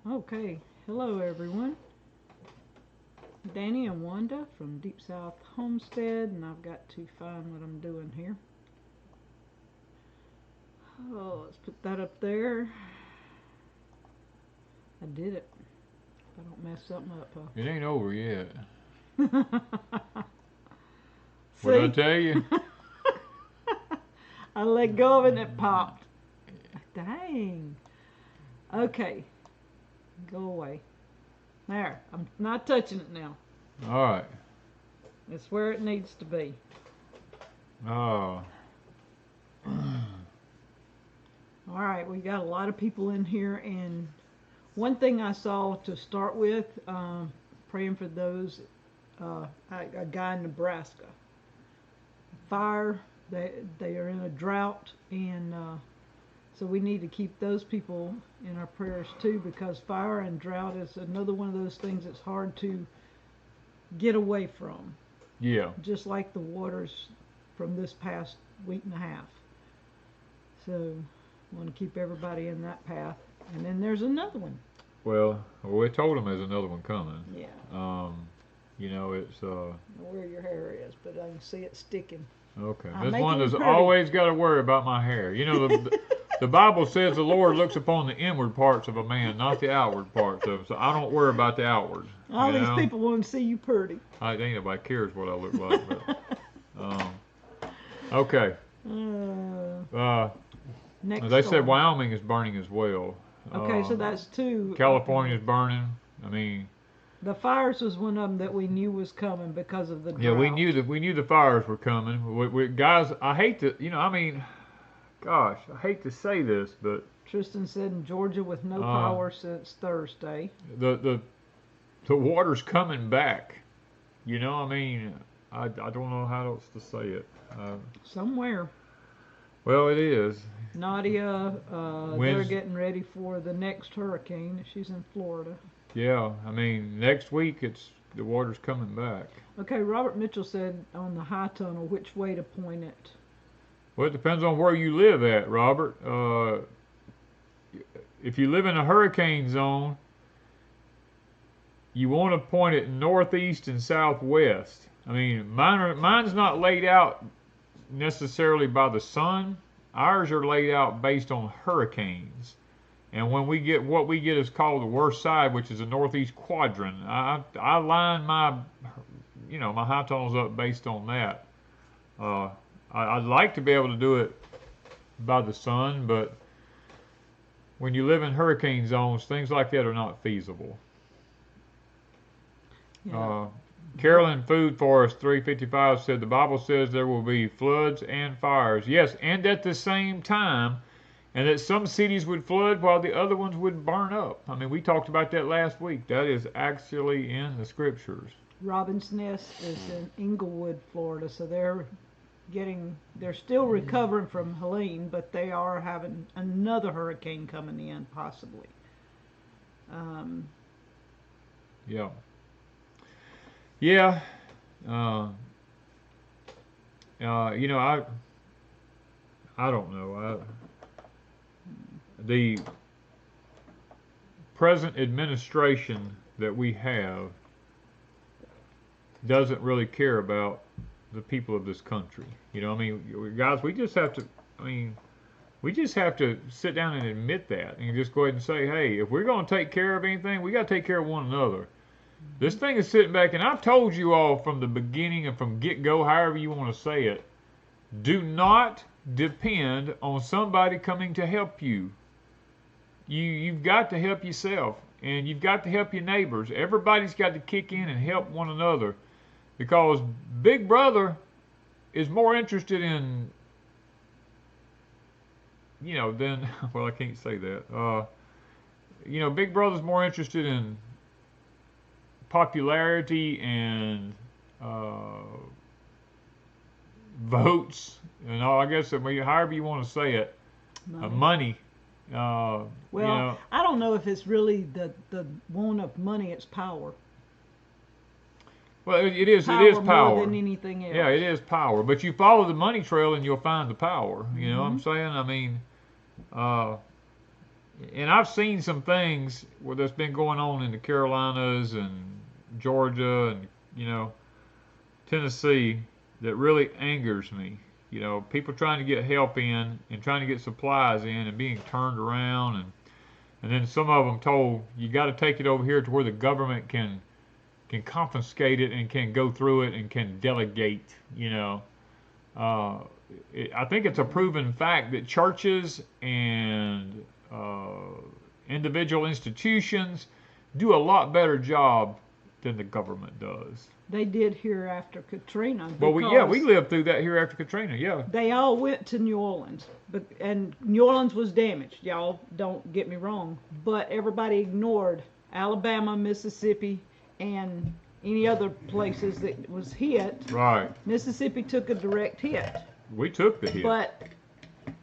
Okay, hello everyone. Danny and Wanda from Deepsouth Homestead, and I've got to find what I'm doing here. Oh, let's put that up there. I did it. If I don't mess something up, It ain't over yet. huh? What I tell you? I let go of it and it popped. Dang. Okay, go away. There, I'm not touching it now. All right. It's where it needs to be. Oh. All right, we got a lot of people in here, and one thing I saw to start with, praying for those, a guy in Nebraska. Fire, they are in a drought, and so we need to keep those people in our prayers too, because fire and drought is another one of those things that's hard to get away from. Yeah. Just like the waters from this past week and a half. So, I want to keep everybody in that path. And then there's another one. Well, we told him there's another one coming. Yeah. You know, it's I don't know where your hair is, but I can see it sticking. okay. I'm This making one it has pretty. always got to worry about my hair. You know, the Bible says the Lord looks upon the inward parts of a man, not the outward parts of him. So I don't worry about the outward. All you these know? people want to see you pretty. Ain't nobody cares what I look like. But, okay. Next They said story. Wyoming is burning as well. Okay, so that's two. California's burning. I mean, The fires was one of them that we knew was coming because of the drought. yeah, we knew the fires were coming. Guys, I hate to, I mean, gosh, I hate to say this, but Tristan said in Georgia with no power since Thursday. the water's coming back. You know, I mean, I don't know how else to say it. Somewhere. Well, it is. Nadia, they're When's- getting ready for the next hurricane. She's in Florida. Yeah, I mean, next week the water's coming back. Okay, Robert Mitchell said on the high tunnel, which way to point it? Well, it depends on where you live at, Robert. If you live in a hurricane zone, you want to point it northeast and southwest. I mean, mine's not laid out necessarily by the sun. Ours are laid out based on hurricanes. And when we get what we get is called the worst side, which is the northeast quadrant. I line my high tunnels up based on that. I'd like to be able to do it by the sun, but when you live in hurricane zones, things like that are not feasible. Yeah. Carolyn Food Forest 355 said the Bible says there will be floods and fires. Yes, and at the same time, and that some cities would flood while the other ones would burn up. I mean, we talked about that last week. That is actually in the scriptures. Robin's Nest is in Inglewood, Florida, so they're still recovering from Helene, but they are having another hurricane coming in, possibly. Yeah. Yeah. I don't know. The present administration that we have doesn't really care about the people of this country. You know, I mean, guys, we just have to sit down and admit that and just go ahead and say, hey, if we're going to take care of anything, we got to take care of one another. This thing is sitting back, and I've told you all from the beginning and from get-go, however you want to say it, do not depend on somebody coming to help you. You've got to help yourself, and you've got to help your neighbors. Everybody's got to kick in and help one another, because Big Brother is more interested in, than, well, I can't say that. Big Brother's more interested in popularity and votes and all. I guess however you want to say it, money. Well, I don't know if it's really the want of money; it's power. Well, it is Power power. more than anything else. Yeah, it is power. But you follow the money trail and you'll find the power. You know what I'm saying? I mean, and I've seen some things where that's been going on in the Carolinas and Georgia and you know Tennessee that really angers me. You know, people trying to get help in and trying to get supplies in and being turned around and then some of them told you got to take it over here to where the government can confiscate it and can go through it and can delegate. You know, I think it's a proven fact that churches and individual institutions do a lot better job than the government does. They did here after Katrina. Well, we lived through that here after Katrina. Yeah. They all went to New Orleans, and New Orleans was damaged. Y'all don't get me wrong, but everybody ignored Alabama, Mississippi, and any other places that was hit. Right. Mississippi took a direct hit. We took the hit. But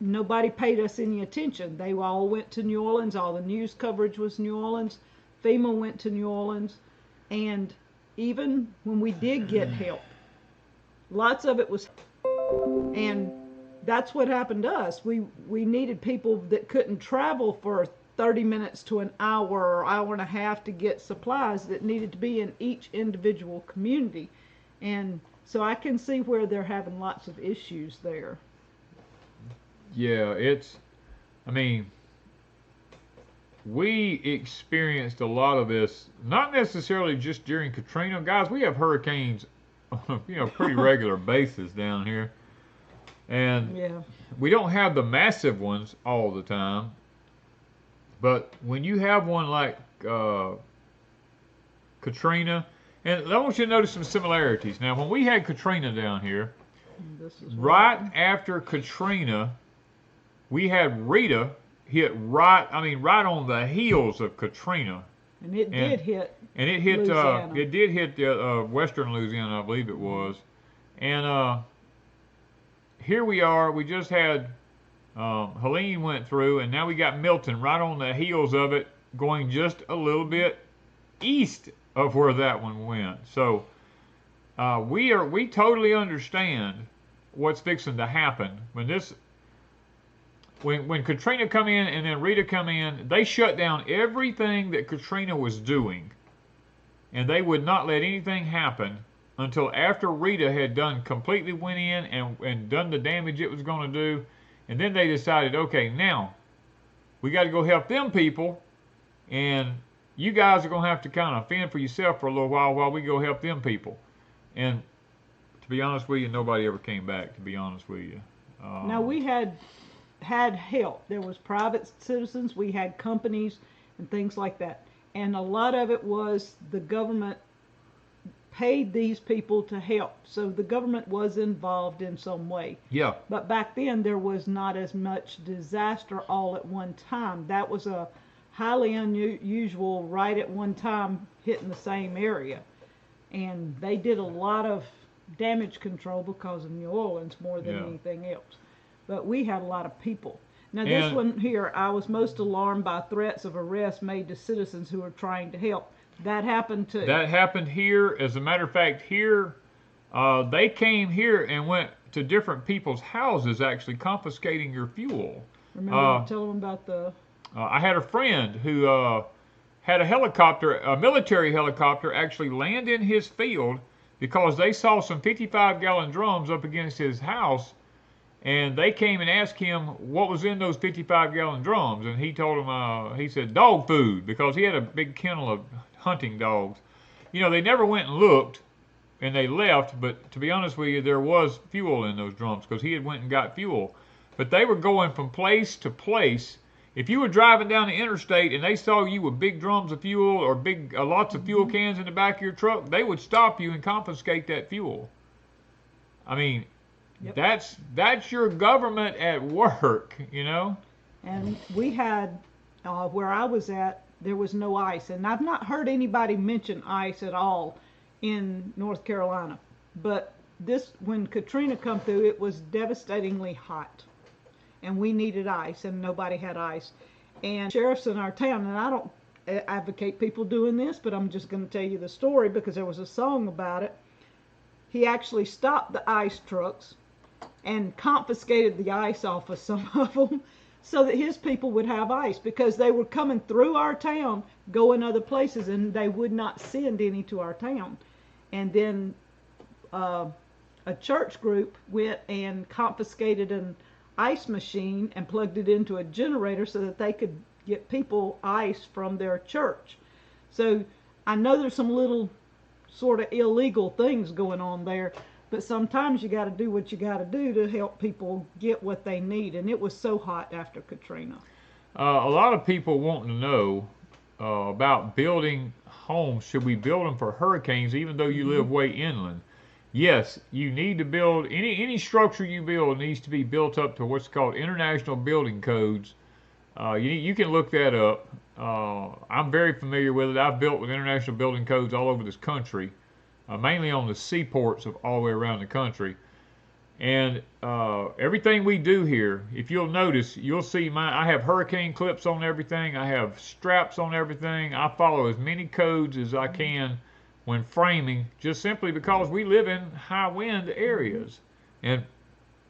nobody paid us any attention. They all went to New Orleans. All the news coverage was New Orleans. FEMA went to New Orleans. And even when we did get help, lots of it was, and that's what happened to us. We needed people that couldn't travel for 30 minutes to an hour or hour and a half to get supplies that needed to be in each individual community. And so I can see where they're having lots of issues there. Yeah, I mean, we experienced a lot of this, not necessarily just during Katrina. Guys, we have hurricanes on a pretty regular basis down here. And yeah, we don't have the massive ones all the time. But when you have one like Katrina, and I want you to notice some similarities. Now, when we had Katrina down here, right after Katrina, we had Rita hit right on the heels of Katrina. And it did hit. And it hit Louisiana. It did hit western Louisiana, I believe it was. And here we are. We just had Helene went through, and now we got Milton right on the heels of it, going just a little bit east of where that one went. So we totally understand what's fixing to happen when Katrina come in and then Rita come in. They shut down everything that Katrina was doing, and they would not let anything happen until after Rita had completely went in and done the damage it was going to do. And then they decided, okay, now we got to go help them people, and you guys are going to have to kind of fend for yourself for a little while we go help them people. And to be honest with you, nobody ever came back, to be honest with you. Now, we had help. There was private citizens, we had companies and things like that. And a lot of it was the government paid these people to help. So the government was involved in some way. Yeah. But back then there was not as much disaster all at one time. That was a highly unusual right at one time hitting the same area. And they did a lot of damage control because of New Orleans more than anything else. But we had a lot of people. Now this one here, I was most alarmed by threats of arrest made to citizens who were trying to help. That happened too. That happened here. As a matter of fact, here, they came here and went to different people's houses, actually confiscating your fuel. Remember, tell them about the... I had a friend who had a military helicopter, actually land in his field because they saw some 55-gallon drums up against his house, and they came and asked him what was in those 55-gallon drums, and he told them, he said dog food, because he had a big kennel of hunting dogs. You know, they never went and looked, and they left, but to be honest with you, there was fuel in those drums because he had went and got fuel. But they were going from place to place. If you were driving down the interstate and they saw you with big drums of fuel or big lots of fuel cans in the back of your truck, they would stop you and confiscate that fuel. I mean, that's your government at work, you know. And we had where I was at, there was no ice, and I've not heard anybody mention ice at all in North Carolina. But when Katrina come through, it was devastatingly hot, and we needed ice, and nobody had ice. And sheriffs in our town, and I don't advocate people doing this, but I'm just going to tell you the story because there was a song about it. He actually stopped the ice trucks and confiscated the ice off of some of them, so that his people would have ice, because they were coming through our town, going other places, and they would not send any to our town. And then a church group went and confiscated an ice machine and plugged it into a generator so that they could get people ice from their church. So I know there's some little sort of illegal things going on there, but sometimes you got to do what you got to do to help people get what they need. And it was so hot after Katrina. A lot of people want to know about building homes. Should we build them for hurricanes even though you live way inland? Yes, you need to build, any structure you build needs to be built up to what's called international building codes. You can look that up. I'm very familiar with it. I've built with international building codes all over this country, mainly on the seaports of all the way around the country. And everything we do here, if you'll notice, you'll see I have hurricane clips on everything. I have straps on everything. I follow as many codes as I can when framing, just simply because we live in high wind areas. And,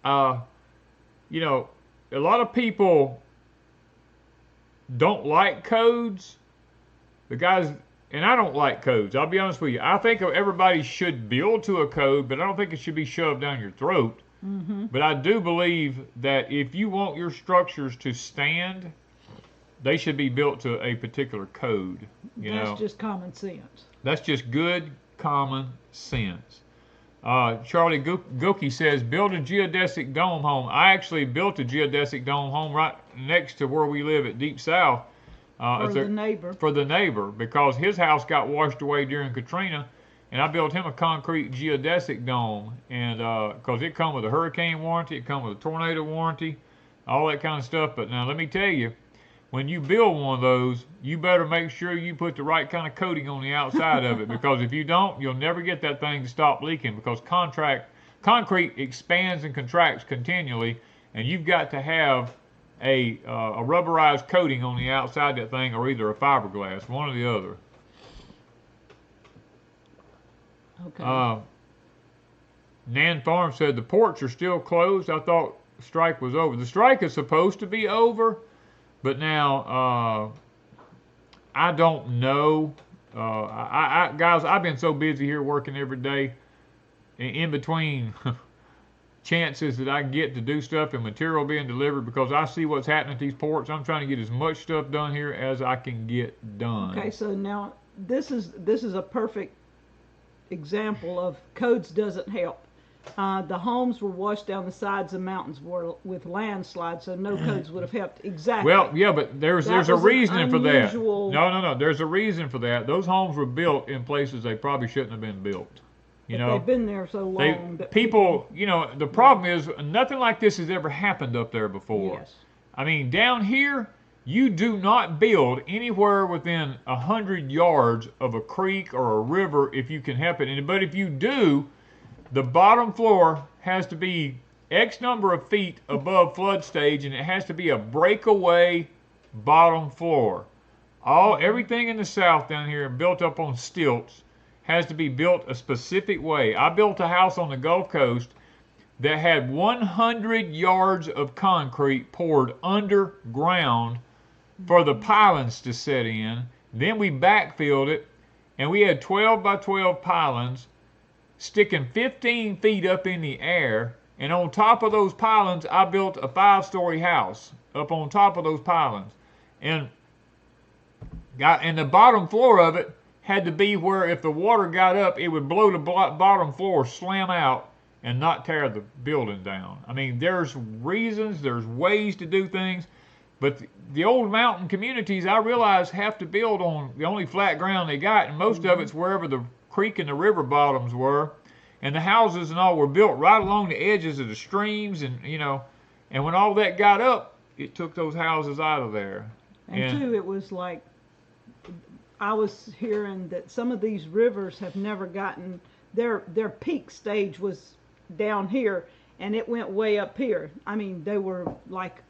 you know, a lot of people don't like codes. The guys, and I don't like codes, I'll be honest with you. I think everybody should build to a code, but I don't think it should be shoved down your throat. But I do believe that if you want your structures to stand, they should be built to a particular code. That's just common sense. That's just good common sense. Charlie Gookie says, build a geodesic dome home. I actually built a geodesic dome home right next to where we live at Deepsouth. For the neighbor. For the neighbor, because his house got washed away during Katrina, and I built him a concrete geodesic dome, and because it come with a hurricane warranty, it come with a tornado warranty, all that kind of stuff. But now let me tell you, when you build one of those, you better make sure you put the right kind of coating on the outside of it, because if you don't, you'll never get that thing to stop leaking, because concrete expands and contracts continually, and you've got to have a rubberized coating on the outside of that thing, or either a fiberglass, one or the other. Okay. Nan Farm said the ports are still closed. I thought the strike was over. The strike is supposed to be over, but now I don't know. Guys, I've been so busy here working every day, in between chances that I get to do stuff and material being delivered, because I see what's happening at these ports. I'm trying to get as much stuff done here as I can get done. Okay, so now this is a perfect example of codes doesn't help. The homes were washed down the sides of mountains with landslides, so no codes would have helped. Exactly. Well, yeah, but there's a reason for that. Unusual. No. There's a reason for that. Those homes were built in places they probably shouldn't have been built. You know, they've been there so long. People, you know, the problem is nothing like this has ever happened up there before. Yes. I mean, down here, you do not build anywhere within 100 yards of a creek or a river if you can help it. But if you do, the bottom floor has to be X number of feet above flood stage, and it has to be a breakaway bottom floor. Everything in the south down here built up on stilts has to be built a specific way. I built a house on the Gulf Coast that had 100 yards of concrete poured underground for the pylons to set in. Then we backfilled it, and we had 12 by 12 pylons sticking 15 feet up in the air, and on top of those pylons I built a 5-story house up on top of those pylons, and the bottom floor of it had to be where if the water got up, it would blow the bottom floor slam out and not tear the building down. I mean, there's reasons, there's ways to do things, but the old mountain communities, I realize, have to build on the only flat ground they got, and most of it's wherever the creek and the river bottoms were, and the houses and all were built right along the edges of the streams, and you know, and when all that got up, it took those houses out of there. And too, it was like, I was hearing that some of these rivers have never gotten, their peak stage was down here, and it went way up here. I mean, they were like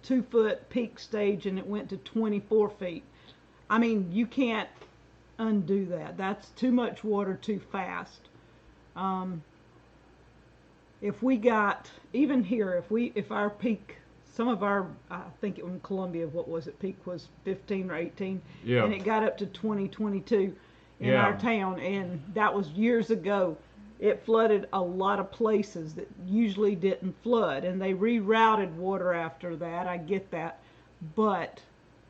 2-foot peak stage, and it went to 24 feet. I mean, you can't undo that. That's too much water too fast. If we got, even here, if our peak some of our, I think in Columbia, what was it, peak was 15 or 18, Yeah. and it got up to 20, 22 in Yeah. our town, and that was years ago. It flooded a lot of places that usually didn't flood, and they rerouted water after that. I get that, but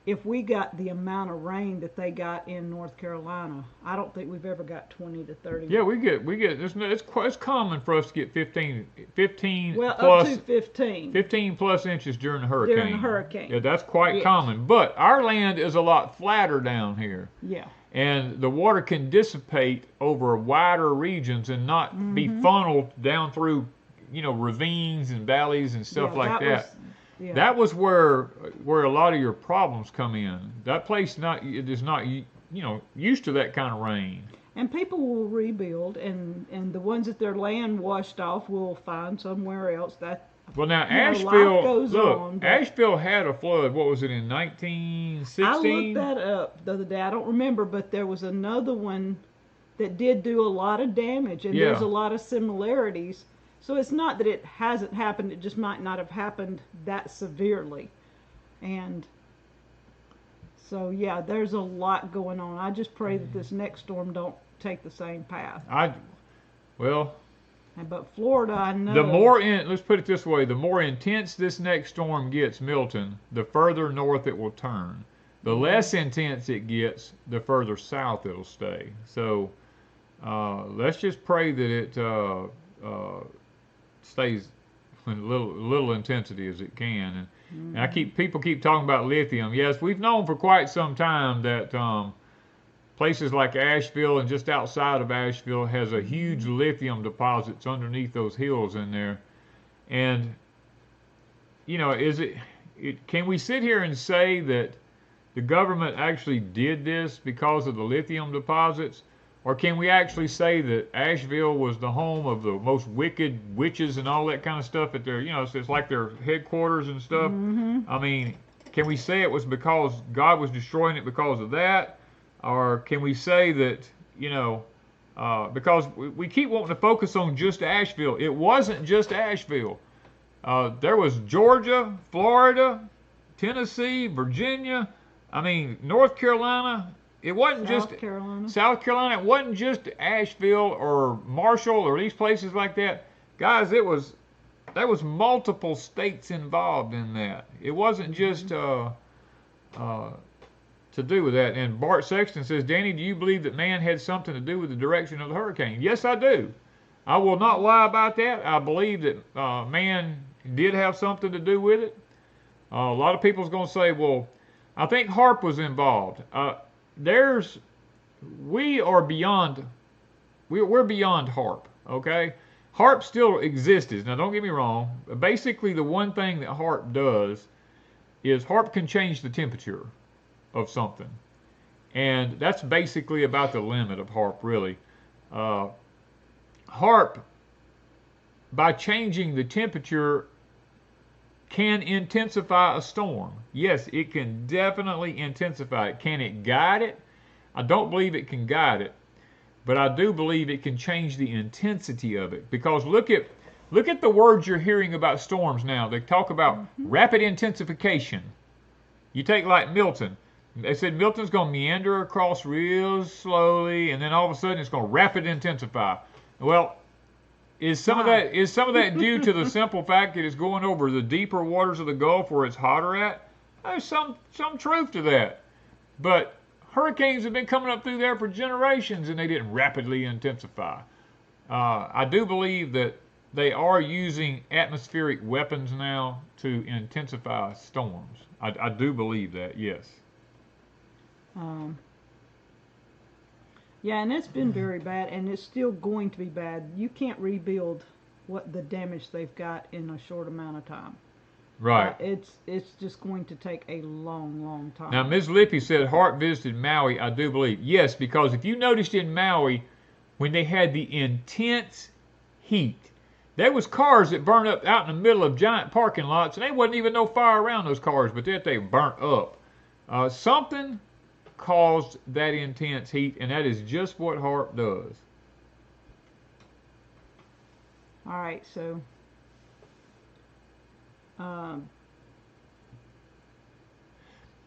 if we got the amount of rain that they got in North Carolina, I don't think we've ever got 20 to 30. Yeah, we get. It's common for us to get 15 Well, plus up to 15. 15 plus inches during the hurricane. During the hurricane. Yeah, that's quite Yes. common. But our land is a lot flatter down here. Yeah. And the water can dissipate over wider regions and not be funneled down through, ravines and valleys and stuff like that. Yeah. That was where a lot of your problems come in. That place is not used to that kind of rain. And people will rebuild, and the ones that their land washed off will find somewhere else. Well, now life Asheville, goes look, on, but- Asheville had a flood. What was it in 1916? I looked that up the other day. I don't remember, but there was another one that did do a lot of damage, and there's Yeah. a lot of similarities. So it's not that it hasn't happened; it just might not have happened that severely. And so, yeah, there's a lot going on. I just pray that this next storm don't take the same path. But Florida, I know. Let's put it this way: the more intense this next storm gets, Milton, the further north it will turn. The less intense it gets, the further south it'll stay. So let's just pray that it stays with little intensity as it can. And people keep talking about lithium. Yes, we've known for quite some time that places like Asheville and just outside of Asheville has a huge lithium deposits underneath those hills in there. And can we sit here and say that the government actually did this because of the lithium deposits? Or can we actually say that Asheville was the home of the most wicked witches and all that kind of stuff at their, it's like their headquarters and stuff? I mean, can we say it was because God was destroying it because of that? Or can we say that, because we keep wanting to focus on just Asheville. It wasn't just Asheville. There was Georgia, Florida, Tennessee, Virginia, North Carolina. It wasn't South Carolina. It wasn't just Asheville or Marshall or these places like that. Guys, there was multiple states involved in that. It wasn't just to do with that. And Bart Sexton says, Danny, do you believe that man had something to do with the direction of the hurricane? Yes, I do. I will not lie about that. I believe that man did have something to do with it. A lot of people's going to say, well, I think HAARP was involved. We're beyond HAARP, okay? HAARP still exists. Now, don't get me wrong. Basically, the one thing that HAARP does is HAARP can change the temperature of something. And that's basically about the limit of HAARP, really. HAARP, by changing the temperature, can intensify a storm. Yes, it can definitely intensify it. Can it guide it? I don't believe it can guide it, but I do believe it can change the intensity of it. Because look at the words you're hearing about storms now. They talk about rapid intensification. You take like Milton. They said Milton's going to meander across real slowly, and then all of a sudden it's going to rapid intensify. Well, is some of that due to the simple fact that it's going over the deeper waters of the Gulf where it's hotter at? There's some truth to that. But hurricanes have been coming up through there for generations, and they didn't rapidly intensify. I do believe that they are using atmospheric weapons now to intensify storms. I do believe that, yes. Yeah, and it's been very bad, and it's still going to be bad. You can't rebuild what the damage they've got in a short amount of time. Right. It's just going to take a long, long time. Now, Ms. Lippy said Hart visited Maui. I do believe. Yes, because if you noticed in Maui, when they had the intense heat, there was cars that burned up out in the middle of giant parking lots, and there wasn't even no fire around those cars, but they burnt up. Something caused that intense heat, and that is just what HAARP does. All right, so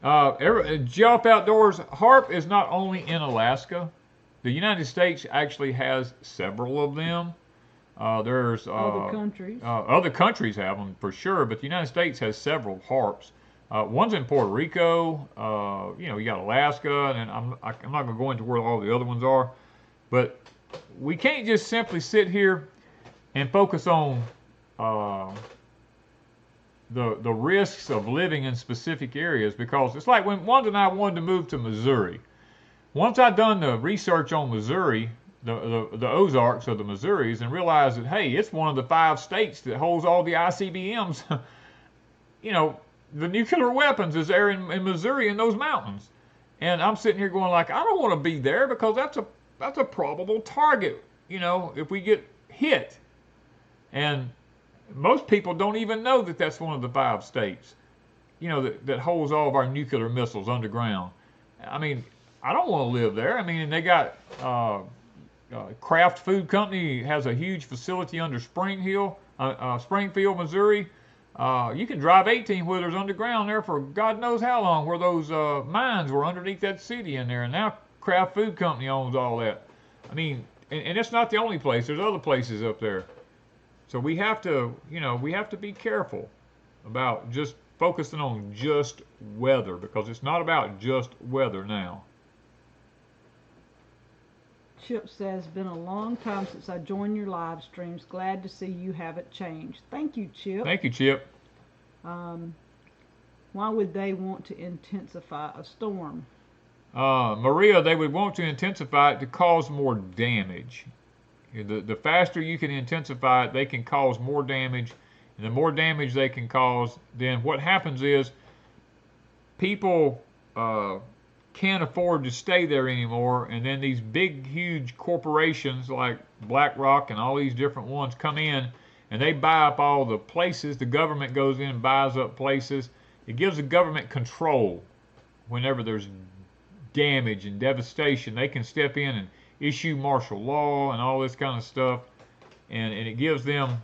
Geoff Outdoors, harp is not only in Alaska. The United States actually has several of them. There's Other countries. Other countries have them for sure, but the United States has several harps. One's in Puerto Rico. You got Alaska, and I'm not going to go into where all the other ones are. But we can't just simply sit here and focus on the risks of living in specific areas, because it's like when Wanda and I wanted to move to Missouri. Once I'd done the research on Missouri, the Ozarks or the Missouris, and realized that, hey, it's one of the 5 states that holds all the ICBMs. The nuclear weapons is there in Missouri in those mountains. And I'm sitting here going like, I don't want to be there, because that's a probable target, if we get hit. And most people don't even know that that's one of the 5 states, that holds all of our nuclear missiles underground. I mean, I don't want to live there. I mean, they got Kraft Food Company has a huge facility under Springfield, Missouri. You can drive 18-wheelers underground there for God knows how long, where those mines were underneath that city in there. And now Kraft Food Company owns all that. I mean, and it's not the only place. There's other places up there. So we have to be careful about just focusing on just weather, because it's not about just weather now. Chip says, been a long time since I joined your live streams. Glad to see you haven't changed. Thank you, Chip. Thank you, Chip. Why would they want to intensify a storm? Maria, they would want to intensify it to cause more damage. The faster you can intensify it, they can cause more damage. And the more damage they can cause, then what happens is people can't afford to stay there anymore, and then these big, huge corporations like BlackRock and all these different ones come in, and they buy up all the places. The government goes in and buys up places. It gives the government control. Whenever there's damage and devastation, they can step in and issue martial law and all this kind of stuff, and it gives them,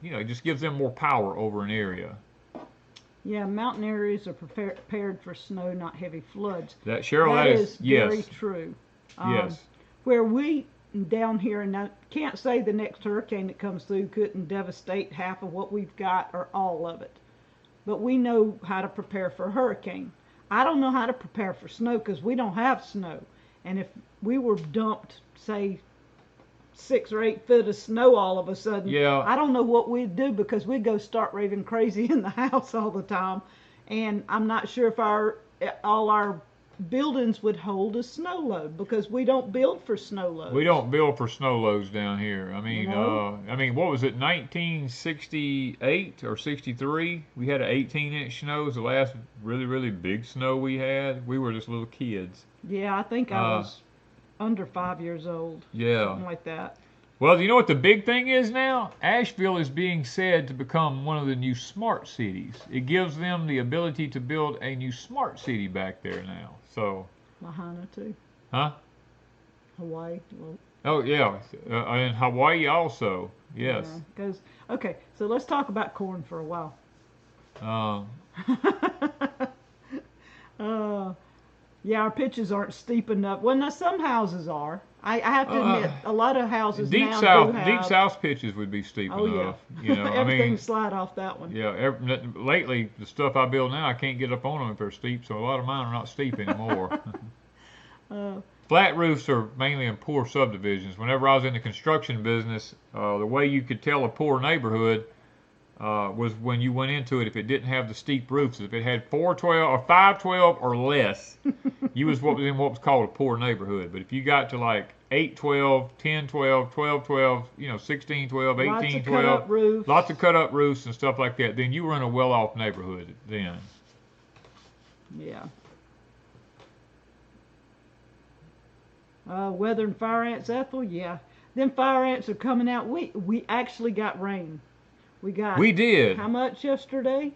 it just gives them more power over an area. Yeah, mountain areas are prepared for snow, not heavy floods. Cheryl, that is yes. very true. Yes. Where we down here, and I can't say the next hurricane that comes through couldn't devastate half of what we've got or all of it, but we know how to prepare for a hurricane. I don't know how to prepare for snow, because we don't have snow. And if we were dumped, say, 6 or 8 foot of snow all of a sudden, yeah, I don't know what we'd do, because we'd go start raving crazy in the house all the time. And I'm not sure if all our buildings would hold a snow load, because we don't build for snow loads. We don't build for snow loads down here. I mean, what was it, 1968 or 63? We had an 18-inch snow. It was the last really, really big snow we had. We were just little kids. Yeah, I think I was under 5 years old. Yeah. Something like that. Well, you know what the big thing is now? Asheville is being said to become one of the new smart cities. It gives them the ability to build a new smart city back there now. So. Lahaina too. Huh? Hawaii. Well, oh yeah, and Hawaii also. Yes. Yeah, okay, so let's talk about corn for a while. Yeah, our pitches aren't steep enough. Well, now some houses are. I have to admit, a lot of houses Deep now South, do have. Deep South pitches would be steep enough. Yeah. Everything slide off that one. Yeah. Lately, the stuff I build now, I can't get up on them if they're steep. So a lot of mine are not steep anymore. Flat roofs are mainly in poor subdivisions. Whenever I was in the construction business, the way you could tell a poor neighborhood was when you went into it if it didn't have the steep roofs. If it had 412 or 512 or less, you was what was called a poor neighborhood. But if you got to like 812, 1012, 1212, 1612, 1812, lots of cut up roofs and stuff like that, then you were in a well-off neighborhood then. Yeah. Weather and fire ants, Ethel. Yeah, them fire ants are coming out. We actually got rain. We did. How much yesterday?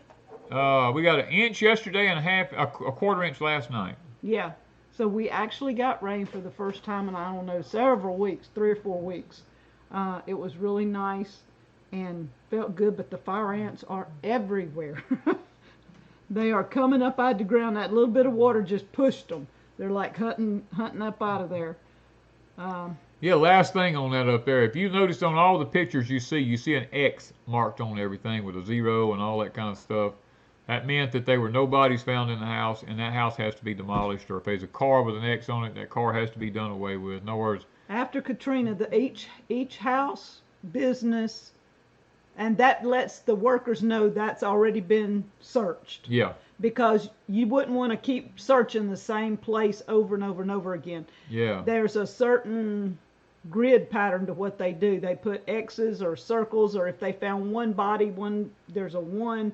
We got 1 inch yesterday and a quarter inch last night. Yeah. So we actually got rain for the first time in, I don't know, several weeks, 3 or 4 weeks. It was really nice and felt good, but the fire ants are everywhere. They are coming up out of the ground. That little bit of water just pushed them. They're like hunting up out of there. Yeah, last thing on that up there. If you noticed on all the pictures you see an X marked on everything with a 0 and all that kind of stuff. That meant that there were no bodies found in the house, and that house has to be demolished. Or if there's a car with an X on it, that car has to be done away with. In other words, after Katrina, each house, business, and that lets the workers know that's already been searched. Yeah. Because you wouldn't want to keep searching the same place over and over and over again. Yeah. There's a certain grid pattern to what they do. They put X's or circles, or if they found one body, there's a 1.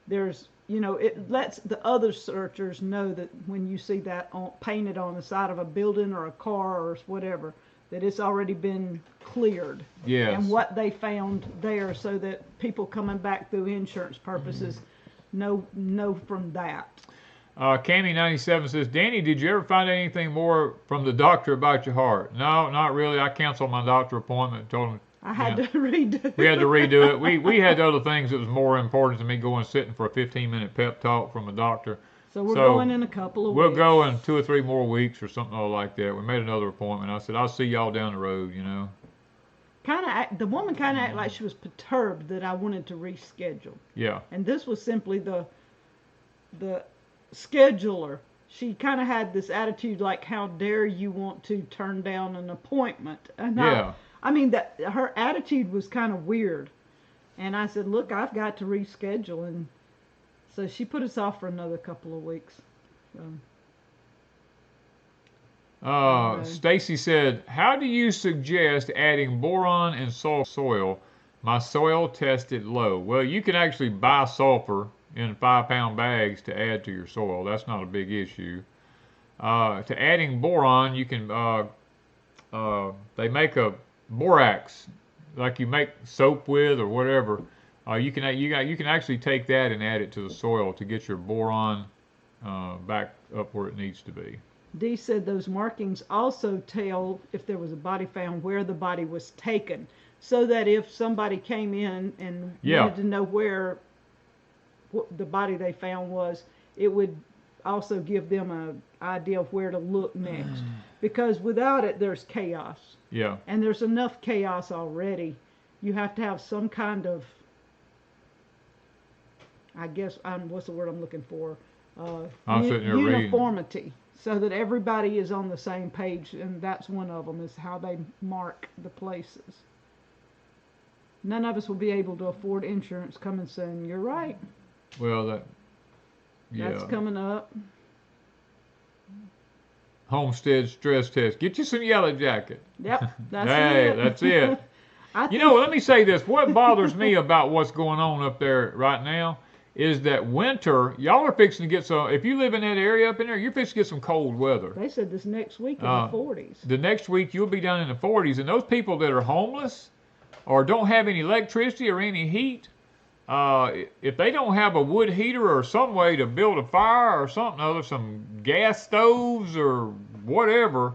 There's, it lets the other searchers know that when you see that painted on the side of a building or a car or whatever, that it's already been cleared. Yes. And what they found there, so that people coming back through insurance purposes know from that. Cammy97 says, Danny, did you ever find anything more from the doctor about your heart? No, not really. I canceled my doctor appointment and told him I had to redo it. We had to redo it. We had other things that was more important than me going sitting for a 15-minute pep talk from a doctor. So we're going in a couple of weeks. We'll go in 2 or 3 more weeks or something like that. We made another appointment. I said, I'll see y'all down the road, The woman kind of acted like she was perturbed that I wanted to reschedule. Yeah. And this was simply the scheduler. She kind of had this attitude like, how dare you want to turn down an appointment? And yeah. I mean, her attitude was kind of weird. And I said, look, I've got to reschedule. And so she put us off for another couple of weeks. Stacy said, how do you suggest adding boron and soil? My soil tested low. Well, you can actually buy sulfur in 5-pound bags to add to your soil. That's not a big issue. To adding boron, you can, they make a borax, like you make soap with or whatever. You can actually take that and add it to the soil to get your boron back up where it needs to be. Dee said those markings also tell if there was a body found where the body was taken, so that if somebody came in and wanted to know where the body they found was, it would also give them an idea of where to look next. Because without it, there's chaos. Yeah. And there's enough chaos already. You have to have some kind of, I guess, what's the word I'm looking for? Uniformity. So that everybody is on the same page, and that's one of them, is how they mark the places. None of us will be able to afford insurance coming soon. You're right. Well, that's coming up. Homestead stress test. Get you some yellow jacket. Yep, that's it. That's it. Let me say this. What bothers me about what's going on up there right now is that winter, y'all are fixing to get some, if you live in that area up in there, you're fixing to get some cold weather. They said this next week in the 40s. The next week you'll be down in the 40s, and those people that are homeless or don't have any electricity or any heat, if they don't have a wood heater or some way to build a fire or something other, some gas stoves or whatever,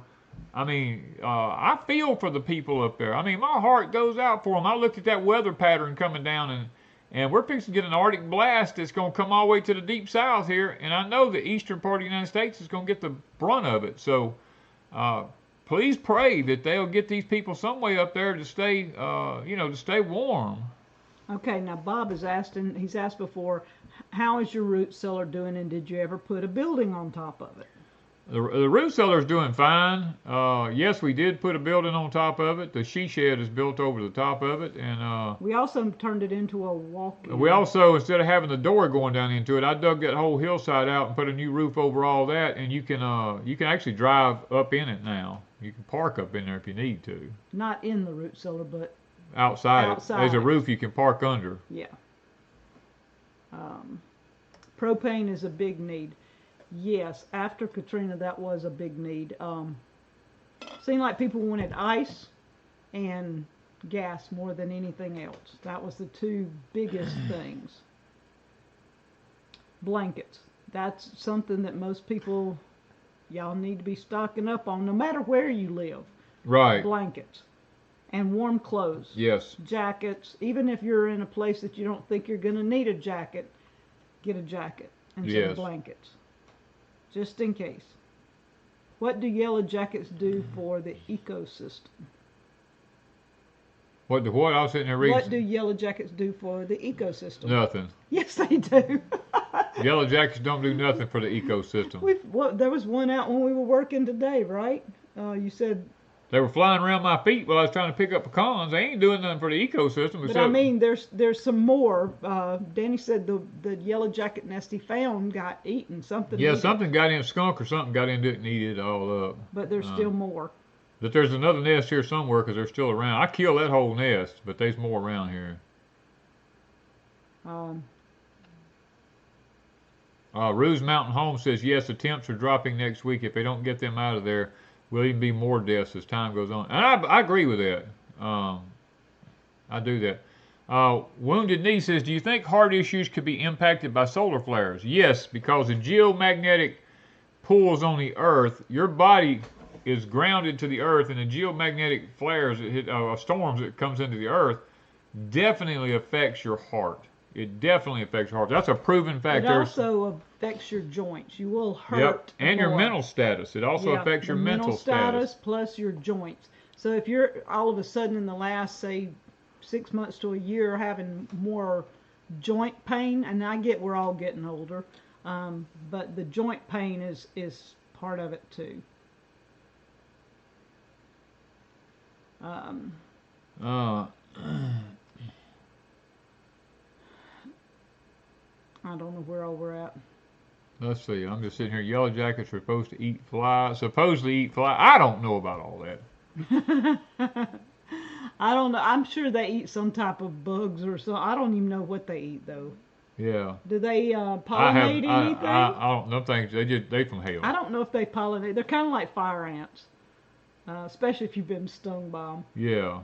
I mean, I feel for the people up there. I mean, my heart goes out for them. I looked at that weather pattern coming down, and we're fixing to get an Arctic blast that's going to come all the way to the deep south here, and I know the eastern part of the United States is going to get the brunt of it. So please pray that they'll get these people some way up there to stay, to stay warm. Okay, now Bob has asked, and he's asked before, how is your root cellar doing, and did you ever put a building on top of it? The root cellar is doing fine. Yes, we did put a building on top of it. The she shed is built over the top of it, and we also turned it into a walk-in. We also, instead of having the door going down into it, I dug that whole hillside out and put a new roof over all that, and you can actually drive up in it now. You can park up in there if you need to. Not in the root cellar, but outside. There's a roof you can park under. Yeah. Propane is a big need. Yes, after Katrina, that was a big need. Seemed like people wanted ice and gas more than anything else. That was the two biggest things. Blankets. That's something that most people, y'all need to be stocking up on, no matter where you live. Right. Blankets. And warm clothes. Yes. Jackets. Even if you're in a place that you don't think you're going to need a jacket, get a jacket. and Yes. some blankets, just in case. What do yellow jackets do for the ecosystem? What the what? I was sitting there reading. What do yellow jackets do for the ecosystem? Nothing. Yes, they do. Yellow jackets don't do nothing for the ecosystem. There was one out when we were working today, right? You said. They were flying around my feet while I was trying to pick up pecans. They ain't doing nothing for the ecosystem. But I mean, there's some more. Danny said the yellow jacket nest he found got eaten. Something. Yeah, something got in, skunk or something got into it and ate it all up. But there's still more. But there's another nest here somewhere because they're still around. I killed that whole nest, but there's more around here. Ruse Mountain Home says, yes, the temps are dropping next week. If they don't get them out of there, will even be more deaths as time goes on. And I agree with that. I do that. Wounded Knee says, do you think heart issues could be impacted by solar flares? Yes, because the geomagnetic pulls on the Earth, your body is grounded to the Earth, and the geomagnetic flares, storms that comes into the Earth, definitely affects your heart. It definitely affects your heart. That's a proven fact. It also affects your joints. You will hurt. Yep, and more. your mental status. It also affects your mental status. Plus your joints. So if you're all of a sudden in the last, say, 6 months to a year having more joint pain, and I get we're all getting older, but the joint pain is part of it too. I don't know where all we're at. Let's see. I'm just sitting here. Yellow jackets are supposed to eat flies. Supposedly eat flies. I don't know about all that. I don't know. I'm sure they eat some type of bugs or so. I don't even know what they eat though. Yeah. Do they pollinate anything? I don't know things. They from hell. I don't know if they pollinate. They're kind of like fire ants, especially if you've been stung by them. Yeah.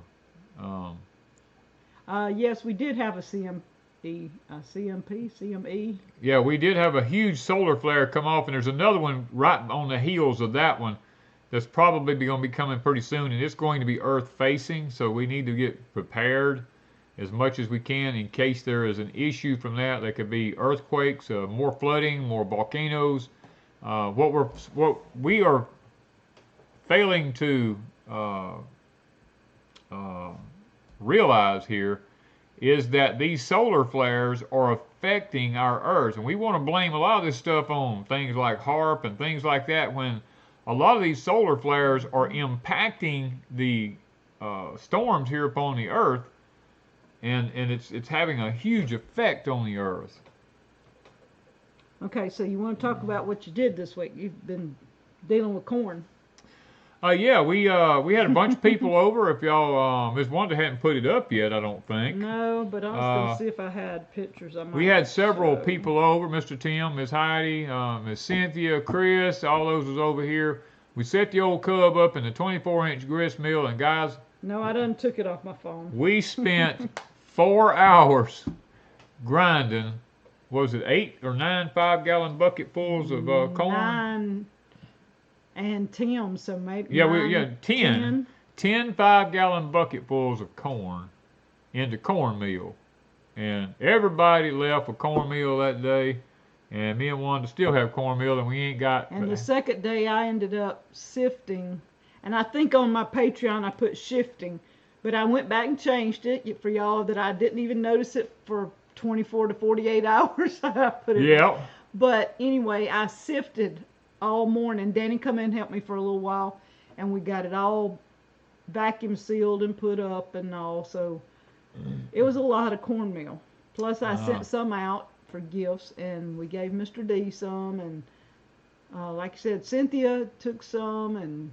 Yes, we did have a CME. Yeah, we did have a huge solar flare come off, and there's another one right on the heels of that one that's probably going to be coming pretty soon, and it's going to be Earth facing, so we need to get prepared as much as we can in case there is an issue from that. There could be earthquakes, more flooding, more volcanoes. What we are failing to realize here is that these solar flares are affecting our Earth. And we want to blame a lot of this stuff on things like HAARP and things like that, when a lot of these solar flares are impacting the storms here upon the Earth, and it's having a huge effect on the Earth. Okay, so you want to talk about what you did this week? You've been dealing with corn. Yeah, we had a bunch of people over. If y'all, Ms. Wanda hadn't put it up yet, I don't think. No, but I was going to see if I had pictures. We had several people over. Mr. Tim, Ms. Heidi, Ms. Cynthia, Chris, all those was over here. We set the old cub up in the 24-inch grist mill, and guys. No, I done took it off my phone. We spent 4 hours grinding. What was it, 8 or 9 5-gallon bucketfuls of corn? 9 and Tim, so maybe. Yeah, 10 5-gallon bucketfuls of corn into cornmeal, and everybody left with cornmeal that day. And me and Wanda still have cornmeal, and we ain't got. And the second day, I ended up sifting, and I think on my Patreon I put shifting, but I went back and changed it for y'all that I didn't even notice it for 24 to 48 hours. I put it. Yeah. But anyway, I sifted all morning. Danny come in and helped me for a little while, and we got it all vacuum sealed and put up and all. So it was a lot of cornmeal. Plus I sent some out for gifts, and we gave Mr. D some, and like I said, Cynthia took some, and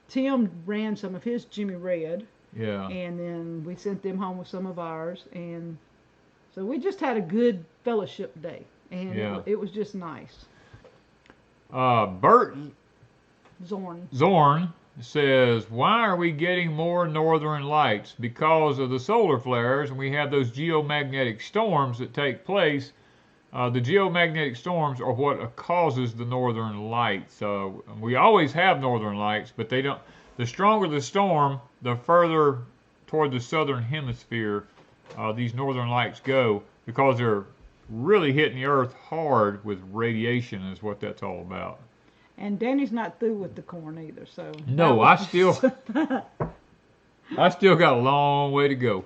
Tim ran some of his Jimmy Red. Yeah. And then we sent them home with some of ours, and so we just had a good fellowship day. And it was just nice. Bert Zorn says, why are we getting more northern lights? Because of the solar flares, and we have those geomagnetic storms that take place. The geomagnetic storms are what causes the northern lights. We always have northern lights, but they don't. The stronger the storm, the further toward the southern hemisphere these northern lights go, because they're really hitting the earth hard with radiation is what that's all about. And Danny's not through with the corn either, so. No, I still got a long way to go.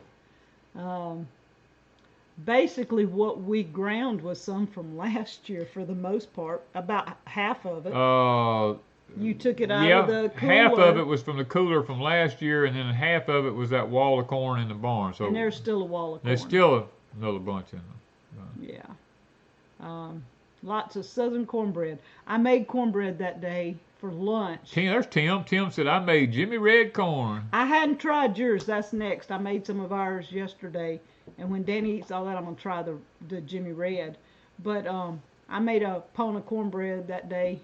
Basically, what we ground was some from last year for the most part, about half of it. You took it out of the cooler. Half of it was from the cooler from last year, and then half of it was that wall of corn in the barn. So and there's still a wall of corn. There's still another bunch in them. Yeah. Lots of southern cornbread. I made cornbread that day for lunch. There's Tim. Tim said, I made Jimmy Red corn. I hadn't tried yours. That's next. I made some of ours yesterday. And when Danny eats all that, I'm going to try the Jimmy Red. But I made a pone of cornbread that day.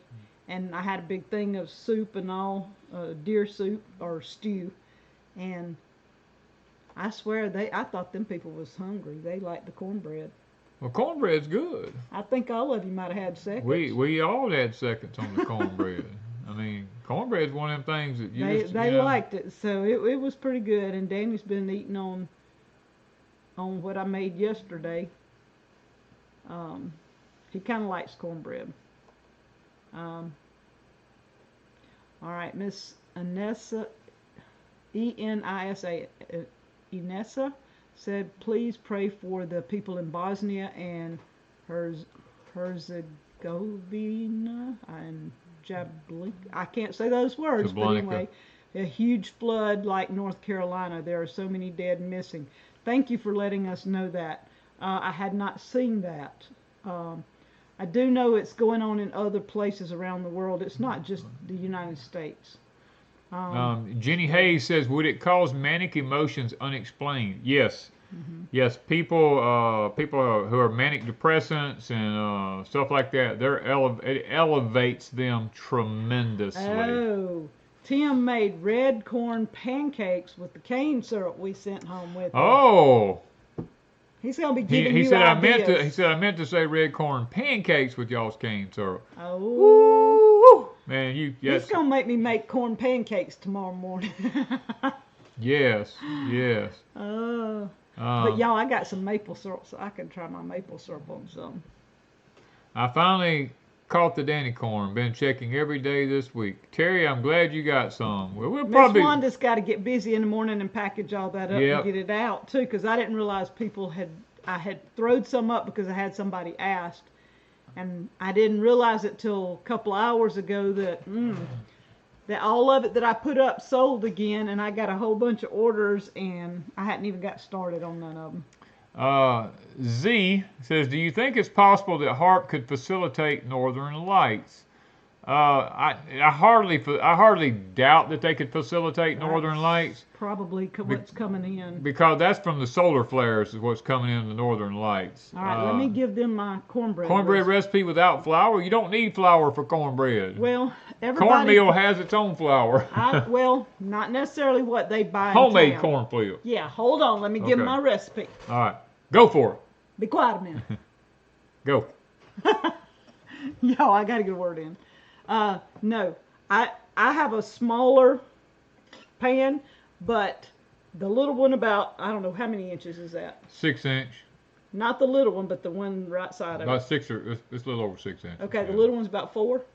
And I had a big thing of soup and all, deer soup or stew. And I swear, I thought them people was hungry. They liked the cornbread. Well, cornbread's good. I think all of you might have had seconds. We all had seconds on the cornbread. I mean, cornbread's one of them things that they liked it, so it was pretty good. And Danny's been eating on what I made yesterday. He kind of likes cornbread. All right, Miss Inessa, Enisa, Inessa said, please pray for the people in Bosnia and Herzegovina and Jablik. I can't say those words, but anyway, a huge flood like North Carolina. There are so many dead and missing. Thank you for letting us know that. I had not seen that. I do know it's going on in other places around the world. It's not just the United States. Jenny Hayes says, would it cause manic emotions unexplained? Yes. Mm-hmm. Yes, people who are manic depressants and stuff like that, it elevates them tremendously. Oh, Tim made red corn pancakes with the cane syrup we sent home with him. Oh. He's gonna be giving he you said ideas. He said I meant to say red corn pancakes with y'all's cane syrup. Oh. Woo! Man, He's gonna make me make corn pancakes tomorrow morning. Yes. Oh. But y'all, I got some maple syrup, so I can try my maple syrup on some. I finally caught the Danny corn. Been checking every day this week. Terry, I'm glad you got some. We'll probably. Miss Wanda's got to get busy in the morning and package all that up and get it out too, because I didn't realize I had thrown some up because I had somebody asked, and I didn't realize it till a couple of hours ago that all of it that I put up sold again, and I got a whole bunch of orders, and I hadn't even got started on none of them. Z says, do you think it's possible that HARP could facilitate Northern Lights? I hardly doubt that they could facilitate Northern Lights. Probably what's coming in. Because that's from the solar flares is what's coming in the Northern Lights. All right, let me give them my cornbread. Cornbread recipe without flour? You don't need flour for cornbread. Well, everybody. Cornmeal has its own flour. Well, not necessarily what they buy. Homemade cornmeal. Yeah, hold on. Let me give them my recipe. All right, go for it. Be quiet a minute. Go. Yo, I got to get a word in. No, I have a smaller pan, but the little one about, I don't know, how many inches is that? 6 inch. Not the little one, but the one right side of About it. 6 or it's a little over 6 inches. Okay, the little one's about 4?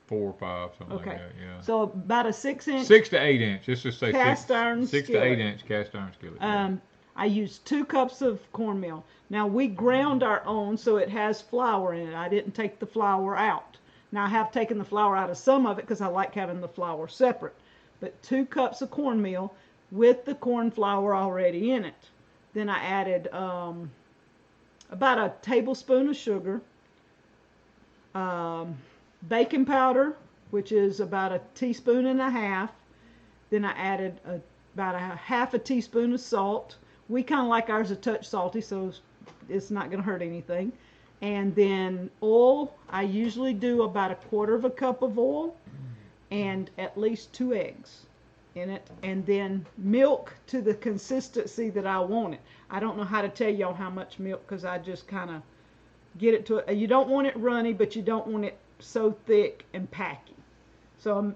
4 or 5, something like that, yeah. So about a 6 inch. 6 to 8 inch. Let's just say cast iron skillet. 6 to 8 inch cast iron skillet. Yeah. I used 2 cups of cornmeal. Now we ground our own, so it has flour in it. I didn't take the flour out. Now I have taken the flour out of some of it because I like having the flour separate. But 2 cups of cornmeal with the corn flour already in it. Then I added about a tablespoon of sugar, baking powder, which is about a teaspoon and a half. Then I added about a half a teaspoon of salt. We kind of like ours a touch salty, so it's not going to hurt anything. And then oil, I usually do about 1/4 cup of oil and at least 2 eggs in it. And then milk to the consistency that I want it. I don't know how to tell y'all how much milk because I just kind of get it to, you don't want it runny, but you don't want it so thick and packy. So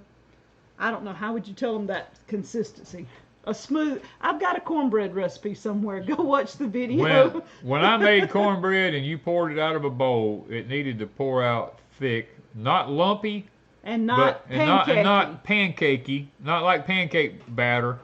I don't know, how would you tell them that consistency? a smooth. I've got a cornbread recipe somewhere. Go watch the video. When I made cornbread and you poured it out of a bowl, it needed to pour out thick, not lumpy, and not pancakey. And not pancakey, not like pancake batter,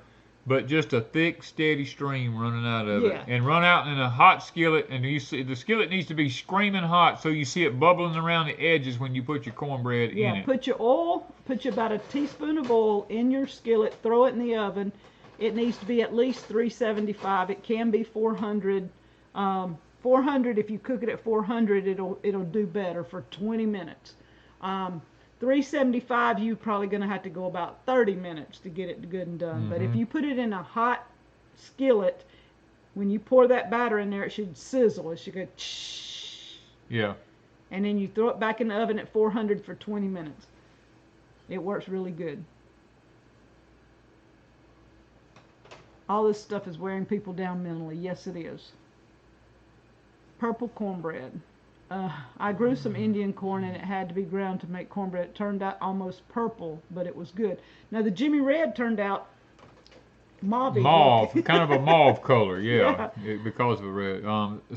but just a thick, steady stream running out of it, and run out in a hot skillet. And you see the skillet needs to be screaming hot, so you see it bubbling around the edges when you put your cornbread in it. Yeah, put your oil. Put about a teaspoon of oil in your skillet. Throw it in the oven. It needs to be at least 375. It can be 400. 400. If you cook it at 400, it'll do better for 20 minutes. 375, you're probably going to have to go about 30 minutes to get it good and done. But if you put it in a hot skillet, when you pour that batter in there, it should sizzle. It should go shh. Yeah. And then you throw it back in the oven at 400 for 20 minutes. It works really good. All this stuff is wearing people down mentally. Yes, it is. Purple cornbread. I grew some Indian corn and it had to be ground to make cornbread. It turned out almost purple, but it was good. Now the Jimmy Red turned out mauve. Mauve, kind of a mauve color, yeah. Because of the red.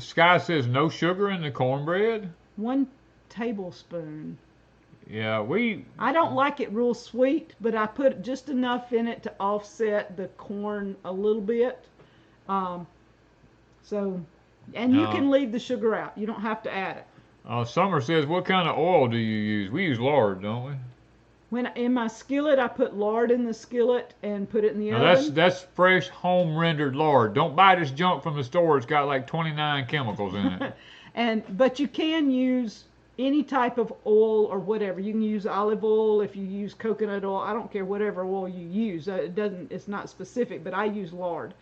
Sky says no sugar in the cornbread. 1 tablespoon. Yeah, I don't like it real sweet, but I put just enough in it to offset the corn a little bit. And you can leave the sugar out. You don't have to add it. Summer says, what kind of oil do you use? We use lard, don't we? When in my skillet, I put lard in the skillet and put it in the oven. That's fresh home rendered lard. Don't buy this junk from the store. It's got like 29 chemicals in it. But you can use any type of oil or whatever. You can use olive oil if you use coconut oil. I don't care whatever oil you use. It's not specific, but I use lard.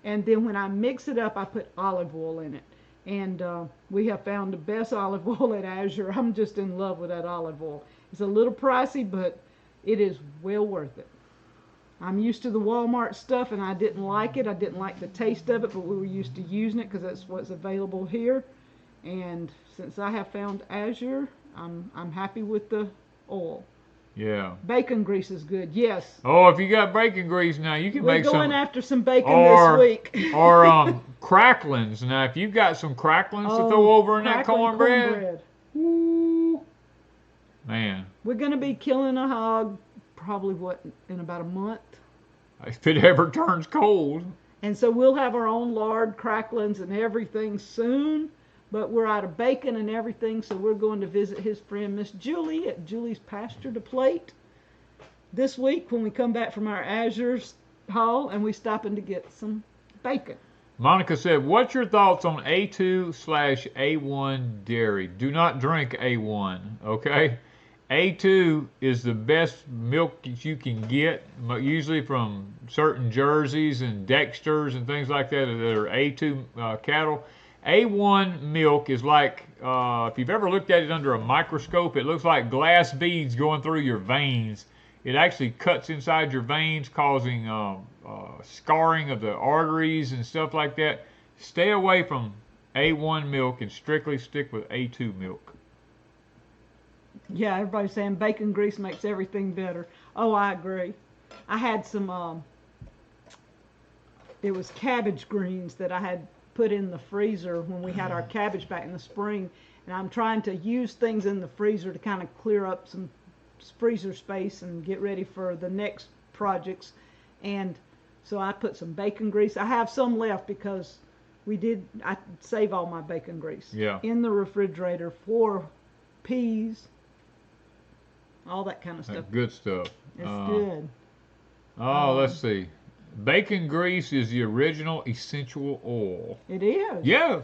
And then when I mix it up, I put olive oil in it. And we have found the best olive oil at Azure. I'm just in love with that olive oil. It's a little pricey, but it is well worth it. I'm used to the Walmart stuff, and I didn't like it. I didn't like the taste of it, but we were used to using it because that's what's available here. And since I have found Azure, I'm happy with the oil. Yeah. Bacon grease is good, yes. Oh, if you got bacon grease now, you can make some. We're going after some bacon this week. Or cracklings. Now, if you've got some cracklings to throw over in that cornbread. Woo, man. We're going to be killing a hog probably, in about a month. If it ever turns cold. And so we'll have our own lard, cracklings, and everything soon. But we're out of bacon and everything, so we're going to visit his friend Miss Julie at Julie's Pasture to Plate this week when we come back from our Azure haul, and we stop in to get some bacon. Monica said, what's your thoughts on A2/A1 dairy? Do not drink A1, okay? A2 is the best milk that you can get, usually from certain jerseys and Dexters and things like that are A2 cattle. A1 milk is like, if you've ever looked at it under a microscope, it looks like glass beads going through your veins. It actually cuts inside your veins, causing scarring of the arteries and stuff like that. Stay away from A1 milk and strictly stick with A2 milk. Yeah, everybody's saying bacon grease makes everything better. Oh, I agree. I had some, it was cabbage greens that I had put in the freezer when we had our cabbage back in the spring, and I'm trying to use things in the freezer to kind of clear up some freezer space and get ready for the next projects. And so I put some bacon grease. I have some left because I save all my bacon grease in the refrigerator for peas, all that kind of stuff. That's good stuff. It's good. Let's see. Bacon grease is the original essential oil. It is. Yeah.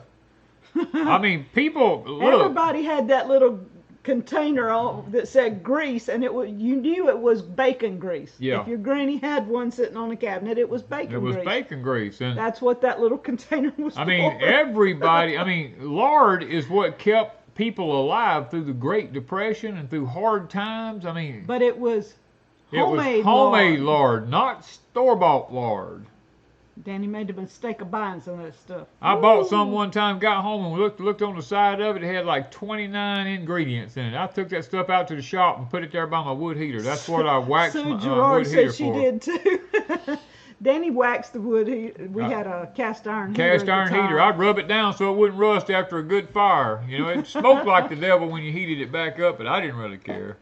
I mean, people look. Everybody had that little container that said grease, and you knew it was bacon grease. Yeah. If your granny had one sitting on the cabinet, it was bacon grease. It was bacon grease, and that's what that little container was for. I mean, everybody. I mean, lard is what kept people alive through the Great Depression and through hard times. I mean, but it was. Homemade lard, not store-bought lard. Danny made the mistake of buying some of that stuff. I bought some one time, got home, and looked on the side of it. It had like 29 ingredients in it. I took that stuff out to the shop and put it there by my wood heater. That's what I waxed my wood heater for. Sue Gerard said she did too. Danny waxed the wood. We had a cast iron heater. Cast iron heater. I'd rub it down so it wouldn't rust after a good fire. You know, it smoked like the devil when you heated it back up, but I didn't really care.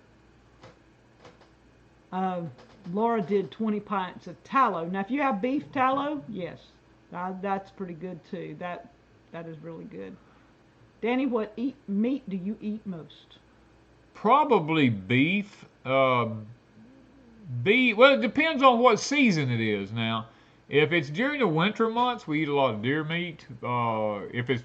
Laura did 20 pints of tallow. Now, if you have beef tallow, yes, that's pretty good too. That is really good. Danny, what meat do you eat most? Probably beef. Beef. Well, it depends on what season it is. Now, if it's during the winter months, we eat a lot of deer meat. If it's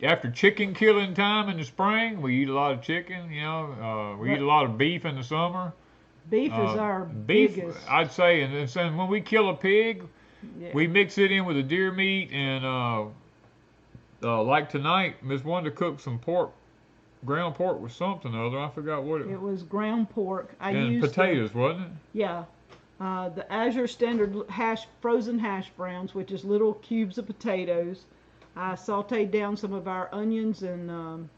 after chicken killing time in the spring, we eat a lot of chicken. You know, we eat a lot of beef in the summer. Beef is our biggest. I'd say, and when we kill a pig, Yeah. we mix it in with the deer meat, and like tonight, Miss Wanda cooked some pork, ground pork with something or other. I forgot what it was. It was ground pork. I And used potatoes, wasn't it? Yeah. The Azure Standard frozen hash browns, which is little cubes of potatoes. I sauteed down some of our onions and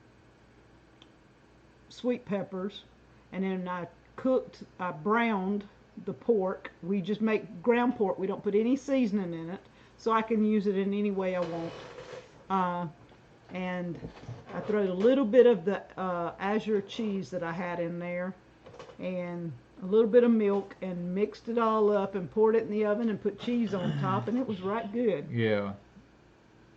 sweet peppers, and then I browned the pork. We just make ground pork. We don't put any seasoning in it, so I can use it in any way I want. And I threw a little bit of the Azure cheese that I had in there, and a little bit of milk, and mixed it all up and poured it in the oven and put cheese on top, and it was right good. Yeah.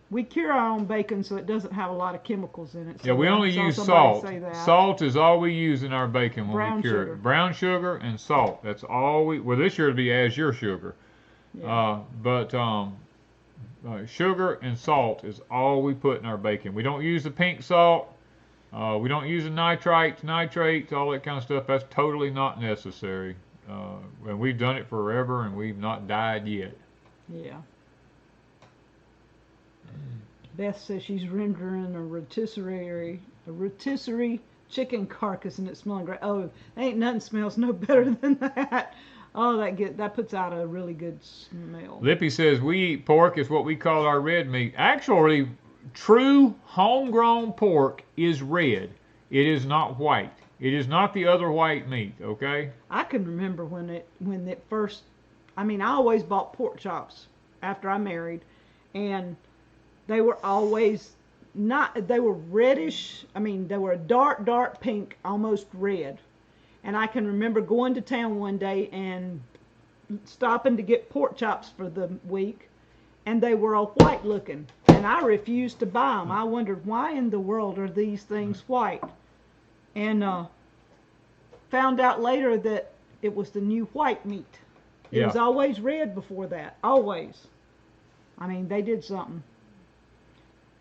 We cure our own bacon so it doesn't have a lot of chemicals in it. Yeah, So we I only saw use somebody salt. say that. Salt is all we use in our bacon when Brown we cure sugar. it. Brown sugar and salt. That's all we. Well, this year it'll be Azure sugar. Yeah. But sugar and salt is all we put in our bacon. We don't use the pink salt. We don't use the nitrates, all that kind of stuff. That's totally not necessary. And we've done it forever, and we've not died yet. Yeah. Beth says she's rendering a rotisserie chicken carcass, and it's smelling great. Oh, ain't nothing smells no better than that. Oh, that puts out a really good smell. Lippy says we eat pork is what we call our red meat. Actually, true homegrown pork is red. It is not white. It is not the other white meat, okay? I can remember when it first, I always bought pork chops after I married, and they were always they were reddish. They were a dark pink, almost red. And I can remember going to town one day and stopping to get pork chops for the week, and they were all white looking, and I refused to buy them. I wondered, why in the world are these things white? And found out later that it was the new white meat. It was always red before that, always. They did something.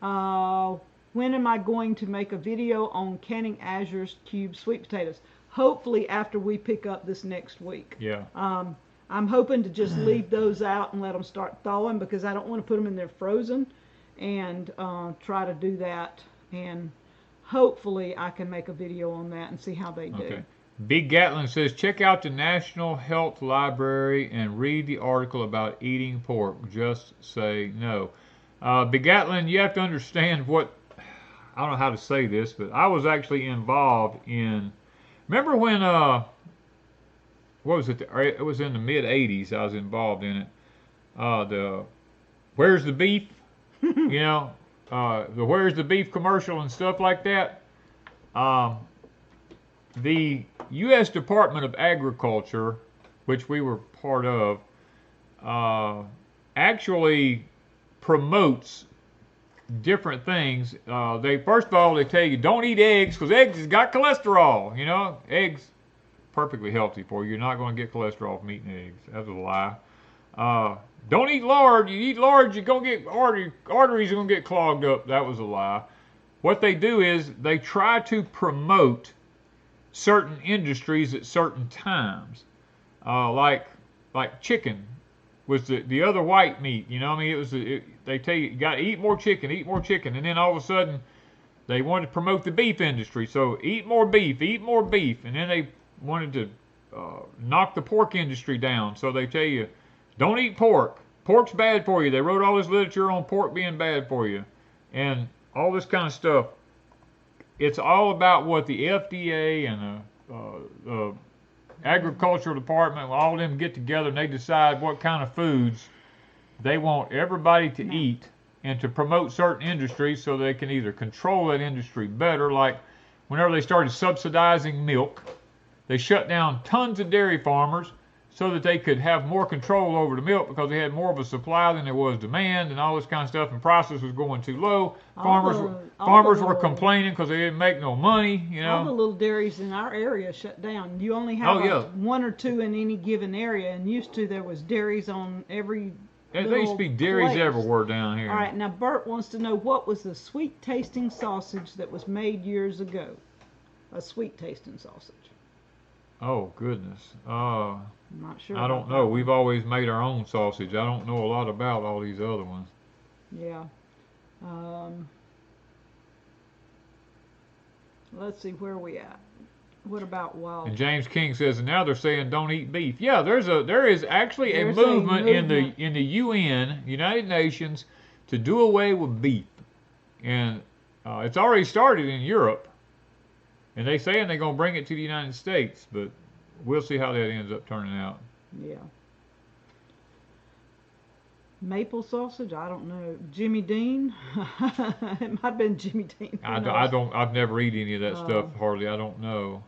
When am I going to make a video on canning Azure's cube sweet potatoes? Hopefully after we pick up this next week. Yeah. I'm hoping to just leave those out and let them start thawing, because I don't want to put them in there frozen, and try to do that. And hopefully I can make a video on that and see how they do. Okay. Big Gatlin says, check out the National Health Library and read the article about eating pork. Just say no. Big Gatlin, you have to understand I don't know how to say this, but I was actually involved in, remember when, what was it? It was in the mid-'80s I was involved in it. The Where's the Beef? The Where's the Beef commercial and stuff like that. The U.S. Department of Agriculture, which we were part of, actually promotes different things. First of all, they tell you don't eat eggs because eggs has got cholesterol. Eggs perfectly healthy for you. You're not going to get cholesterol from eating eggs. That's a lie. Don't eat lard. You eat lard, you're going to get arteries are going to get clogged up. That was a lie. What they do is they try to promote certain industries at certain times, like chicken was the other white meat. They tell you got to eat more chicken, and then all of a sudden they wanted to promote the beef industry. So eat more beef, and then they wanted to knock the pork industry down. So they tell you don't eat pork. Pork's bad for you. They wrote all this literature on pork being bad for you, and all this kind of stuff. It's all about what the FDA and the agricultural department, all of them get together and they decide what kind of foods they want everybody to No. eat and to promote certain industries so they can either control that industry better. Like whenever they started subsidizing milk, they shut down tons of dairy farmers so that they could have more control over the milk because they had more of a supply than there was demand and all this kind of stuff, and prices was going too low. Farmers were complaining because they didn't make no money, you know. All the little dairies in our area shut down. You only have one or two in any given area, and used to there was dairies on every There used to be dairies place. everywhere down here. All right, now Bert wants to know what was the sweet tasting sausage that was made years ago? A sweet tasting sausage. Oh goodness. I'm not sure. I don't know. We've always made our own sausage. I don't know a lot about all these other ones. Yeah. Let's see, where are we at? What about wild? And James King says, and now they're saying don't eat beef. Yeah, there is actually a movement in the UN, United Nations, to do away with beef, and it's already started in Europe, and they saying they're gonna bring it to the United States, but we'll see how that ends up turning out. Yeah. Maple sausage? I don't know. Jimmy Dean? It might have been Jimmy Dean. I've never eaten any of that stuff hardly. I don't know.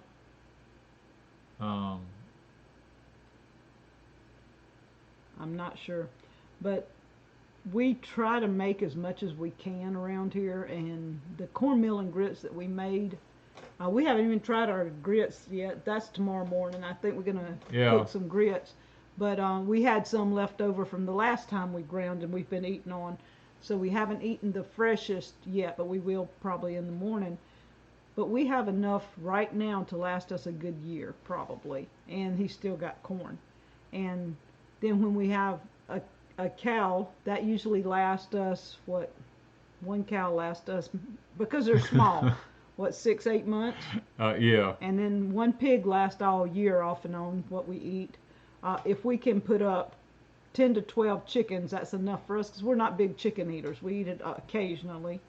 I'm not sure, but we try to make as much as we can around here, and the cornmeal and grits that we made, we haven't even tried our grits yet. That's tomorrow morning. I think we're gonna cook some grits, but we had some left over from the last time we ground, and we've been eating on, so we haven't eaten the freshest yet, but we will probably in the morning. But we have enough right now to last us a good year, probably. And he's still got corn. And then when we have a cow, that usually lasts us, what, one cow lasts us, because they're small, what, 6-8 months? Yeah. And then one pig lasts all year off and on what we eat. If we can put up 10 to 12 chickens, that's enough for us, because we're not big chicken eaters. We eat it occasionally.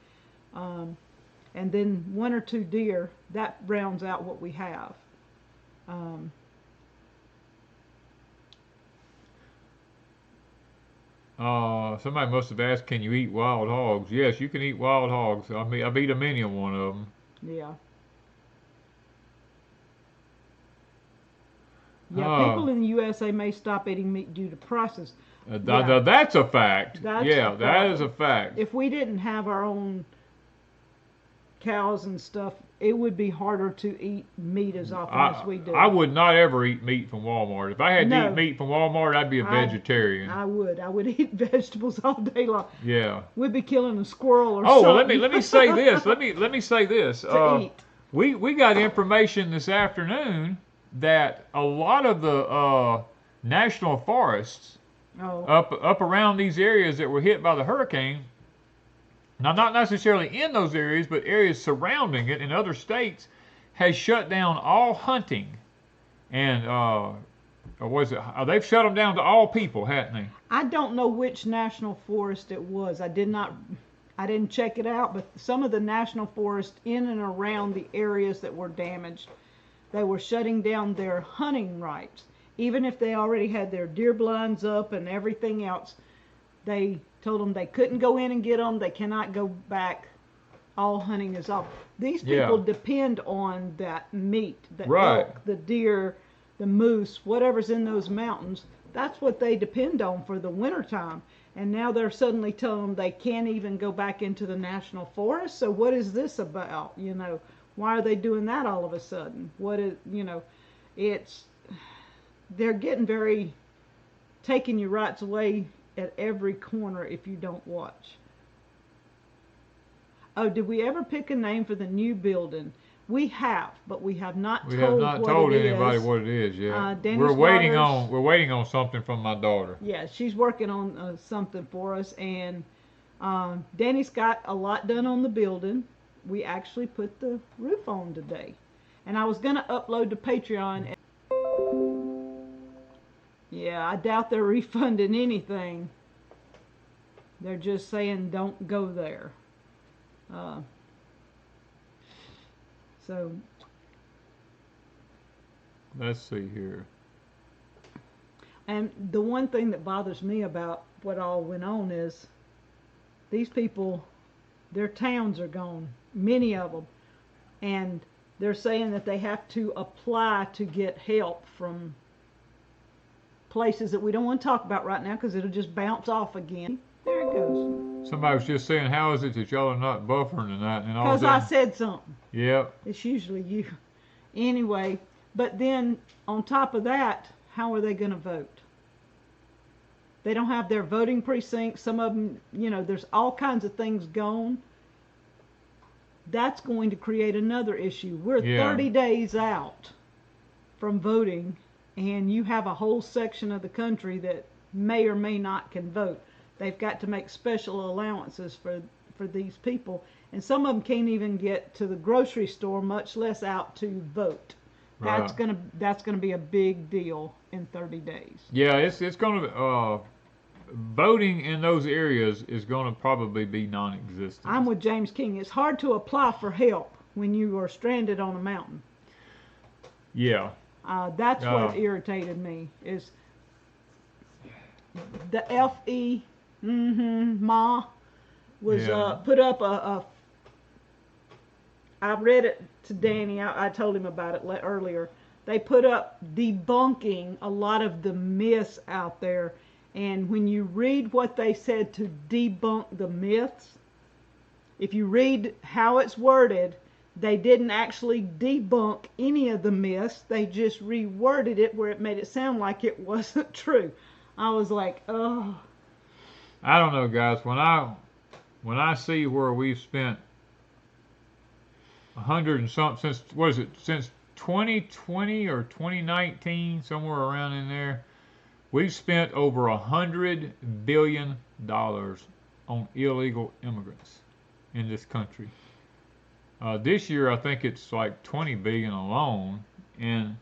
And then 1 or 2 deer, that rounds out what we have. Somebody must have asked, can you eat wild hogs? Yes, you can eat wild hogs. I mean, I've eaten many of one of them. Yeah. Yeah, people in the USA may stop eating meat due to prices. That's a fact. That is a fact. If we didn't have our own cows and stuff, it would be harder to eat meat as often as we do. I would not ever eat meat from Walmart. If I had to eat meat from Walmart, I'd be a vegetarian. I would eat vegetables all day long. Yeah. We'd be killing a squirrel or something. Oh, well, let me say this. Let me say this. To eat. We got information this afternoon that a lot of the national forests up around these areas that were hit by the hurricane, now not necessarily in those areas, but areas surrounding it in other states, has shut down all hunting, and they've shut them down to all people, hadn't they? I don't know which national forest it was. I didn't check it out, but some of the national forests in and around the areas that were damaged, they were shutting down their hunting rights. Even if they already had their deer blinds up and everything else, they told them they couldn't go in and get them. They cannot go back. All hunting is off. These people depend on that meat, the elk, the deer, the moose, whatever's in those mountains. That's what they depend on for the wintertime. And now they're suddenly telling them they can't even go back into the national forest. So what is this about? You know, why are they doing that all of a sudden? What is, you know, they're getting very, taking your rights away at every corner if you don't watch. Oh, did we ever pick a name for the new building? We have, but we have not told anybody what it is yet. We're waiting on something from my daughter. Yeah, she's working on something for us, and Danny's got a lot done on the building. We actually put the roof on today, and I was gonna upload to Patreon. Yeah, I doubt they're refunding anything. They're just saying don't go there. So let's see here. And the one thing that bothers me about what all went on is these people, their towns are gone, many of them, and they're saying that they have to apply to get help from places that we don't want to talk about right now because it'll just bounce off again. There it goes. Somebody was just saying, how is it that y'all are not buffering tonight? And all Because I that. said something. Yep. It's usually you. Anyway, but then on top of that, how are they going to vote? They don't have their voting precincts. Some of them, you know, there's all kinds of things gone. That's going to create another issue. We're 30 days out from voting, and you have a whole section of the country that may or may not can vote. They've got to make special allowances for these people, and some of them can't even get to the grocery store, much less out to vote. That's gonna be a big deal in 30 days. Yeah, it's gonna voting in those areas is gonna probably be non-existent. I'm with James King. It's hard to apply for help when you are stranded on a mountain. Yeah. That's what irritated me is the FE Ma was put up I read it to Danny. I told him about it earlier. They put up debunking a lot of the myths out there, and when you read what they said to debunk the myths, if you read how it's worded, they didn't actually debunk any of the myths. They just reworded it where it made it sound like it wasn't true. I was like, oh. I don't know, guys. When I see where we've spent 100 and something since 2020 or 2019, somewhere around in there, we've spent over $100 billion on illegal immigrants in this country. This year, I think it's like 20 billion alone, and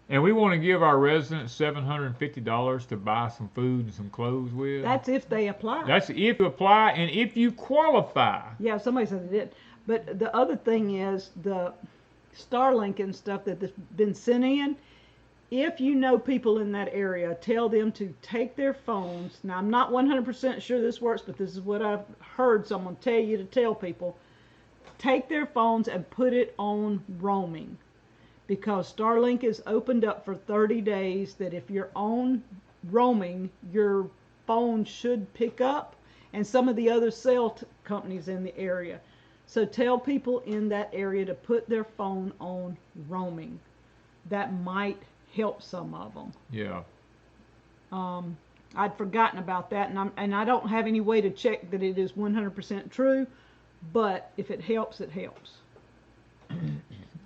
we want to give our residents $750 to buy some food and some clothes with. That's if they apply. That's if you apply and if you qualify. Yeah, somebody said they did. But the other thing is the Starlink and stuff that's been sent in. If you know people in that area, tell them to take their phones. Now, I'm not 100% sure this works, but this is what I've heard someone tell you to tell people. Take their phones and put it on roaming. Because Starlink is opened up for 30 days that if you're on roaming, your phone should pick up, and some of the other cell companies in the area. So tell people in that area to put their phone on roaming. That might help some of them. Yeah. I'd forgotten about that, and I don't have any way to check that it is 100% true, but if it helps, it helps.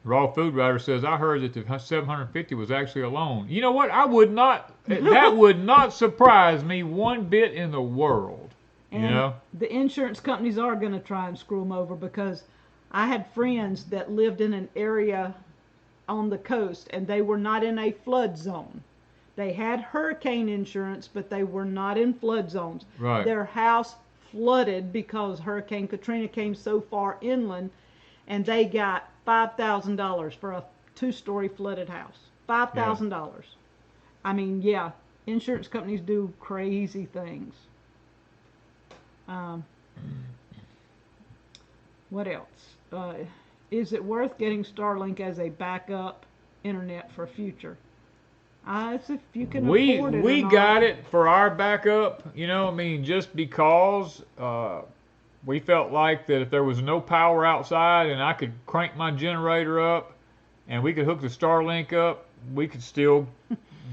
Raw Food Writer says, I heard that the 750 was actually a loan. You know what? I would not, that would not surprise me one bit in the world. And you know? The insurance companies are going to try and screw them over, because I had friends that lived in an area on the coast, and they were not in a flood zone. They had hurricane insurance, but they were not in flood zones. Right. Their house flooded because Hurricane Katrina came so far inland, and they got $5,000 for a 2-story flooded house. $5,000. Yeah. I mean, yeah, insurance companies do crazy things. What else? Is it worth getting Starlink as a backup internet for future? It's if you can afford it. We got it for our backup, you know, I mean, just because we felt like that if there was no power outside and I could crank my generator up and we could hook the Starlink up, we could still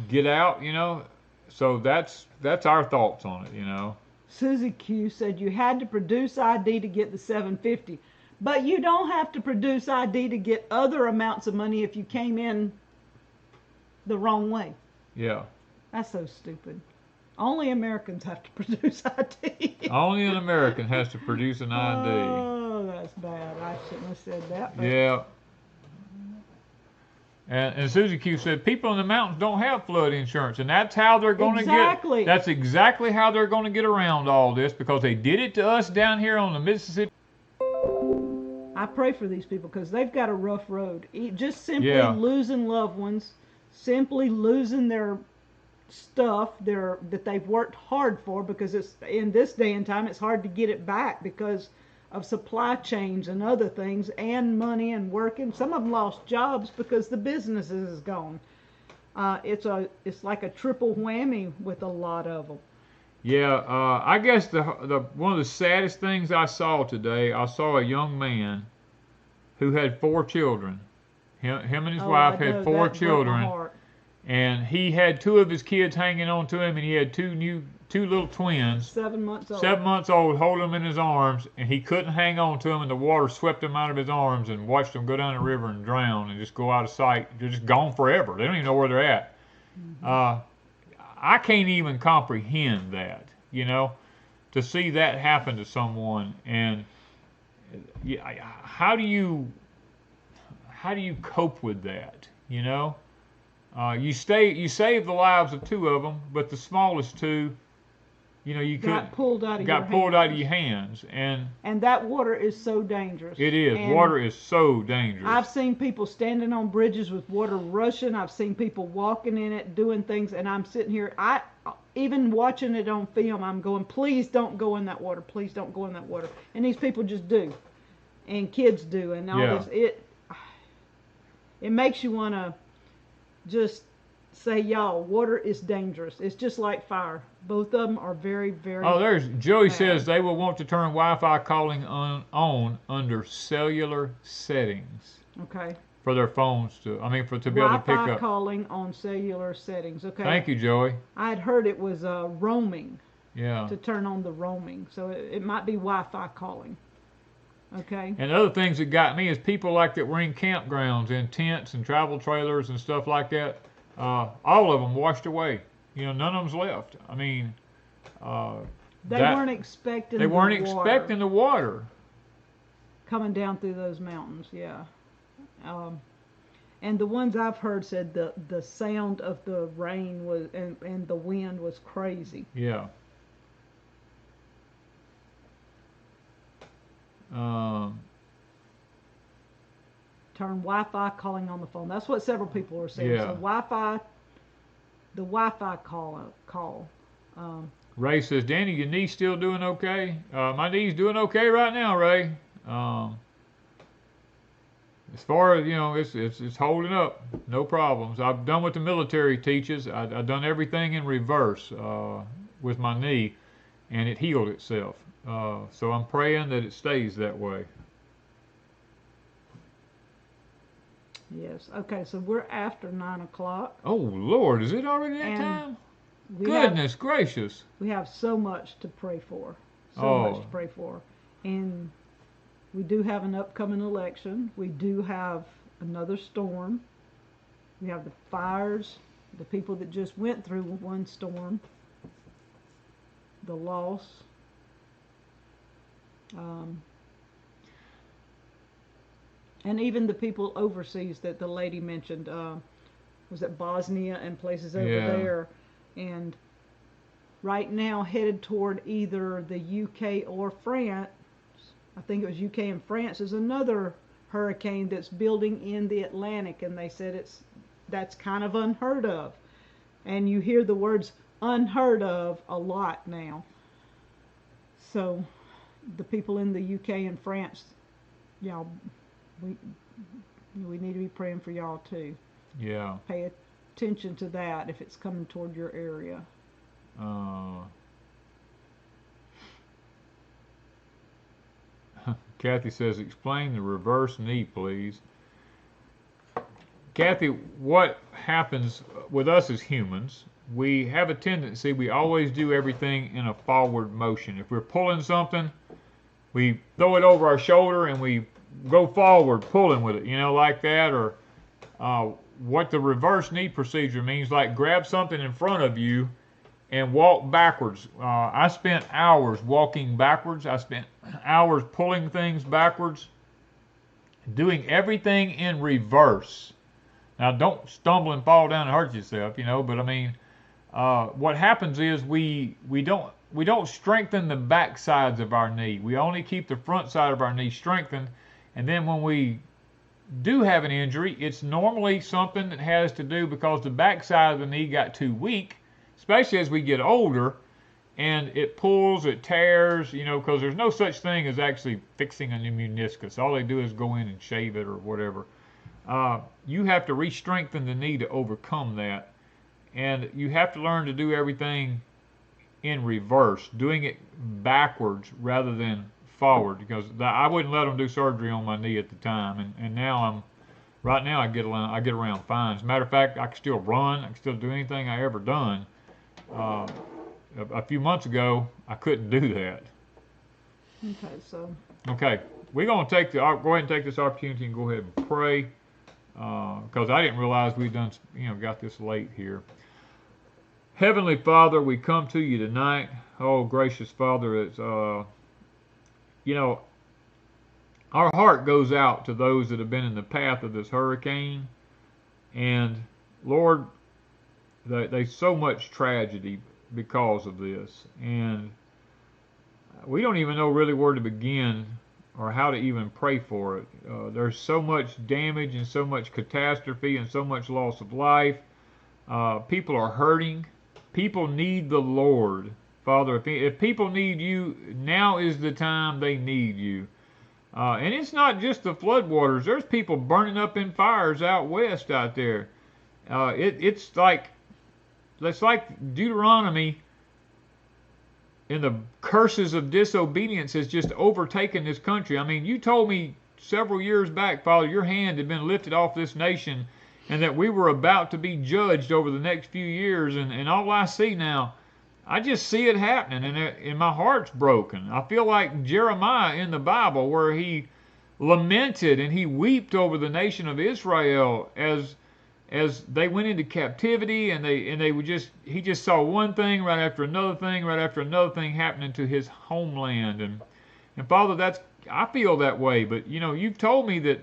get out, you know. So that's our thoughts on it, you know. Susie Q said you had to produce ID to get the $750, but you don't have to produce ID to get other amounts of money if you came in the wrong way. Yeah. That's so stupid. Only Americans have to produce ID. Only an American has to produce an ID. Oh, that's bad. I shouldn't have said that. But yeah. And Susie Q said people in the mountains don't have flood insurance, and that's how they're going to get. That's exactly how they're going to get around all this, because they did it to us down here on the Mississippi. I pray for these people because they've got a rough road. Just simply losing loved ones, simply losing their stuff that they've worked hard for, because it's in this day and time it's hard to get it back because of supply chains and other things, and money and work, and some of them lost jobs because the businesses is gone. It's like a triple whammy with a lot of them. Yeah, I guess the one of the saddest things I saw today, I saw a young man who had 4 children. Him and his wife had 4 children, and he had 2 of his kids hanging on to him, and he had two little twins, 7 months old. 7 months old, holding them in his arms, and he couldn't hang on to them, and the water swept them out of his arms and watched them go down the river and drown and just go out of sight. They're just gone forever. They don't even know where they're at. Mm-hmm. I can't even comprehend that, to see that happen to someone. And how do you cope with that? You save the lives of 2 of them, but the smallest 2, you got pulled out of your hands, and that water is so dangerous. It is. And water is so dangerous. I've seen people standing on bridges with water rushing. I've seen people walking in it, doing things, and I'm sitting here. Even watching it on film, I'm going, please don't go in that water. Please don't go in that water. And these people just do, and kids do, and all this. It makes you want to just say, y'all, water is dangerous. It's just like fire. Both of them are very, very Joey bad. says they will want to turn Wi-Fi calling on under cellular settings. Okay. For their phones to be able to pick up. Wi-Fi calling on cellular settings. Okay. Thank you, Joey. I had heard it was roaming. Yeah. To turn on the roaming. So it might be Wi-Fi calling. Okay. And other things that got me is people like that were in campgrounds, in tents and travel trailers and stuff like that. All of them washed away. None of them's left. They weren't expecting. They weren't expecting the water coming down through those mountains. Yeah. And the ones I've heard said the sound of the rain was and the wind was crazy. Yeah. Turn Wi-Fi calling on the phone. That's what several people are saying. Yeah. So the Wi-Fi call. Ray says, Danny, your knee's still doing okay? My knee's doing okay right now, Ray. As far as, it's holding up. No problems. I've done what the military teaches. I've done everything in reverse with my knee, and it healed itself. So I'm praying that it stays that way. Yes. Okay, so we're after 9 o'clock. Oh, Lord, is it already that time? Goodness gracious. We have so much to pray for. Much to pray for. And we do have an upcoming election. We do have another storm. We have the fires, the people that just went through one storm, the loss. And even the people overseas that the lady mentioned, was it Bosnia and places over there, and right now headed toward either the UK or France. I think it was UK and France. Is another hurricane that's building in the Atlantic, and they said that's kind of unheard of, and you hear the words unheard of a lot now. So the people in the UK and France, y'all, we need to be praying for y'all too. Yeah. Pay attention to that if it's coming toward your area. Kathy says, explain the reverse knee, please. Kathy, what happens with us as humans, we have a tendency, we always do everything in a forward motion. If we're pulling something, we throw it over our shoulder and we go forward pulling with it, like that. Or what the reverse knee procedure means, like grab something in front of you and walk backwards. I spent hours walking backwards. I spent hours pulling things backwards, doing everything in reverse. Now, don't stumble and fall down and hurt yourself, but what happens is we don't strengthen the back sides of our knee. We only keep the front side of our knee strengthened, and then when we do have an injury, it's normally something that has to do because the backside of the knee got too weak, especially as we get older, and it pulls, it tears, because there's no such thing as actually fixing a new meniscus. All they do is go in and shave it or whatever. You have to re-strengthen the knee to overcome that, and you have to learn to do everything in reverse, doing it backwards rather than forward, because I wouldn't let them do surgery on my knee at the time, and now right now I get around fine. As a matter of fact, I can still run, I can still do anything I ever done. A few months ago, I couldn't do that. Okay, so. Okay, we're going to go ahead and take this opportunity and go ahead and pray, because I didn't realize we'd done, got this late here. Heavenly Father, we come to you tonight. Oh, gracious Father, it's, our heart goes out to those that have been in the path of this hurricane. And, Lord, there's so much tragedy because of this. And we don't even know really where to begin or how to even pray for it. There's so much damage and so much catastrophe and so much loss of life. People are hurting. People need the Lord. Father, if people need you, now is the time they need you. And it's not just the floodwaters. There's people burning up in fires out west out there. It's like Deuteronomy, and the curses of disobedience has just overtaken this country. I mean, you told me several years back, Father, your hand had been lifted off this nation and that we were about to be judged over the next few years. And all I see now, I just see it happening, and my heart's broken. I feel like Jeremiah in the Bible, where he lamented and he wept over the nation of Israel as they went into captivity, and he just saw one thing right after another thing right after another thing happening to his homeland. And Father, I feel that way, but you've told me that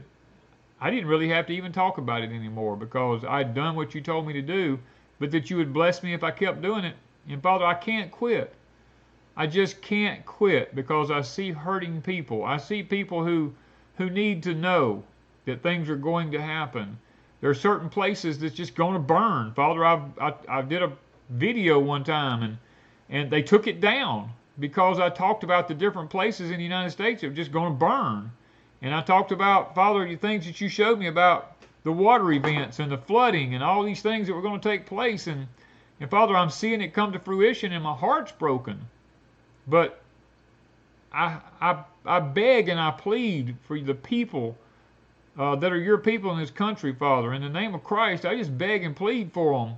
I didn't really have to even talk about it anymore because I'd done what you told me to do, but that you would bless me if I kept doing it. And Father, I can't quit. I just can't quit because I see hurting people. I see people who need to know that things are going to happen. There are certain places that's just going to burn. Father, I did a video one time and they took it down because I talked about the different places in the United States that were just going to burn. And I talked about, Father, the things that you showed me about the water events and the flooding and all these things that were going to take place. And Father, I'm seeing it come to fruition and my heart's broken. But I beg and I plead for the people that are your people in this country, Father. In the name of Christ, I just beg and plead for them.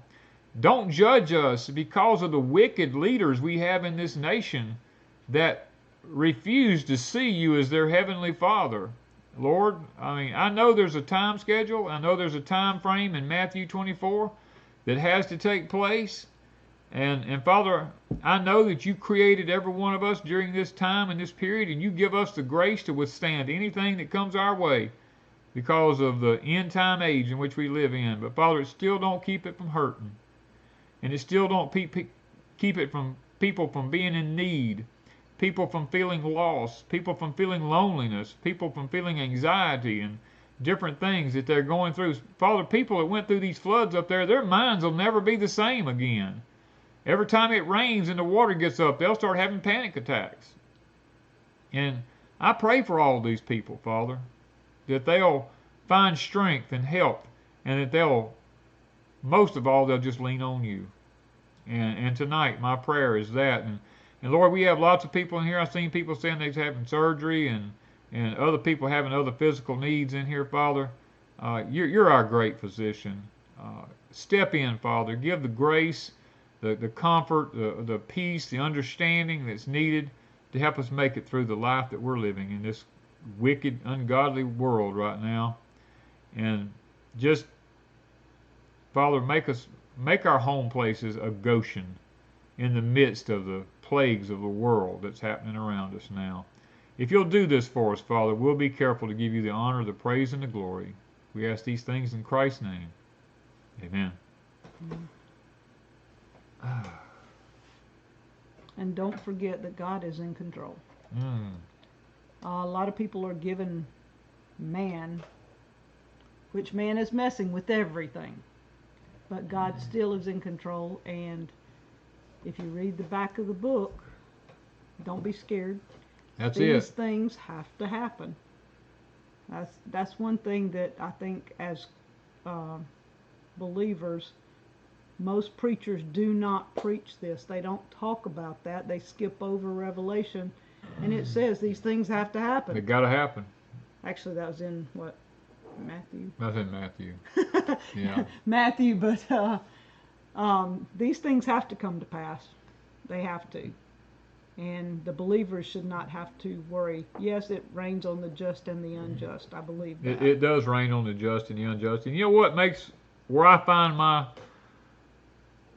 Don't judge us because of the wicked leaders we have in this nation that refuse to see you as their heavenly Father. Lord, I know there's a time schedule. I know there's a time frame in Matthew 24 that has to take place. And Father, I know that you created every one of us during this time and this period, and you give us the grace to withstand anything that comes our way because of the end time age in which we live in. But Father, it still don't keep it from hurting. And it still don't keep it from people from being in need, people from feeling lost, people from feeling loneliness, people from feeling anxiety and different things that they're going through. Father, people that went through these floods up there, their minds will never be the same again. Every time it rains and the water gets up, they'll start having panic attacks. And I pray for all these people, Father, that they'll find strength and help, and that most of all, they'll just lean on you. And tonight, my prayer is that. And Lord, we have lots of people in here. I've seen people saying they're having surgery and other people having other physical needs in here, Father. You're our great physician. Step in, Father. Give the grace, the comfort, the peace, the understanding that's needed to help us make it through the life that we're living in this wicked, ungodly world right now. And just, Father, make our home places a Goshen in the midst of the plagues of the world that's happening around us now. If you'll do this for us, Father, we'll be careful to give you the honor, the praise, and the glory. We ask these things in Christ's name. Amen. And don't forget that God is in control. A lot of people are giving man which man is messing with everything. But God still is in control, and if you read the back of the book, don't be scared. These things have to happen. That's one thing that I think as believers, most preachers do not preach this. They don't talk about that. They skip over Revelation, and it says these things have to happen. They got to happen. Actually, that was in what? Matthew? That's in Matthew. Yeah. Matthew, but these things have to come to pass. They have to. And the believers should not have to worry. Yes, it rains on the just and the unjust. I believe that. It does rain on the just and the unjust. And you know what makes, where I find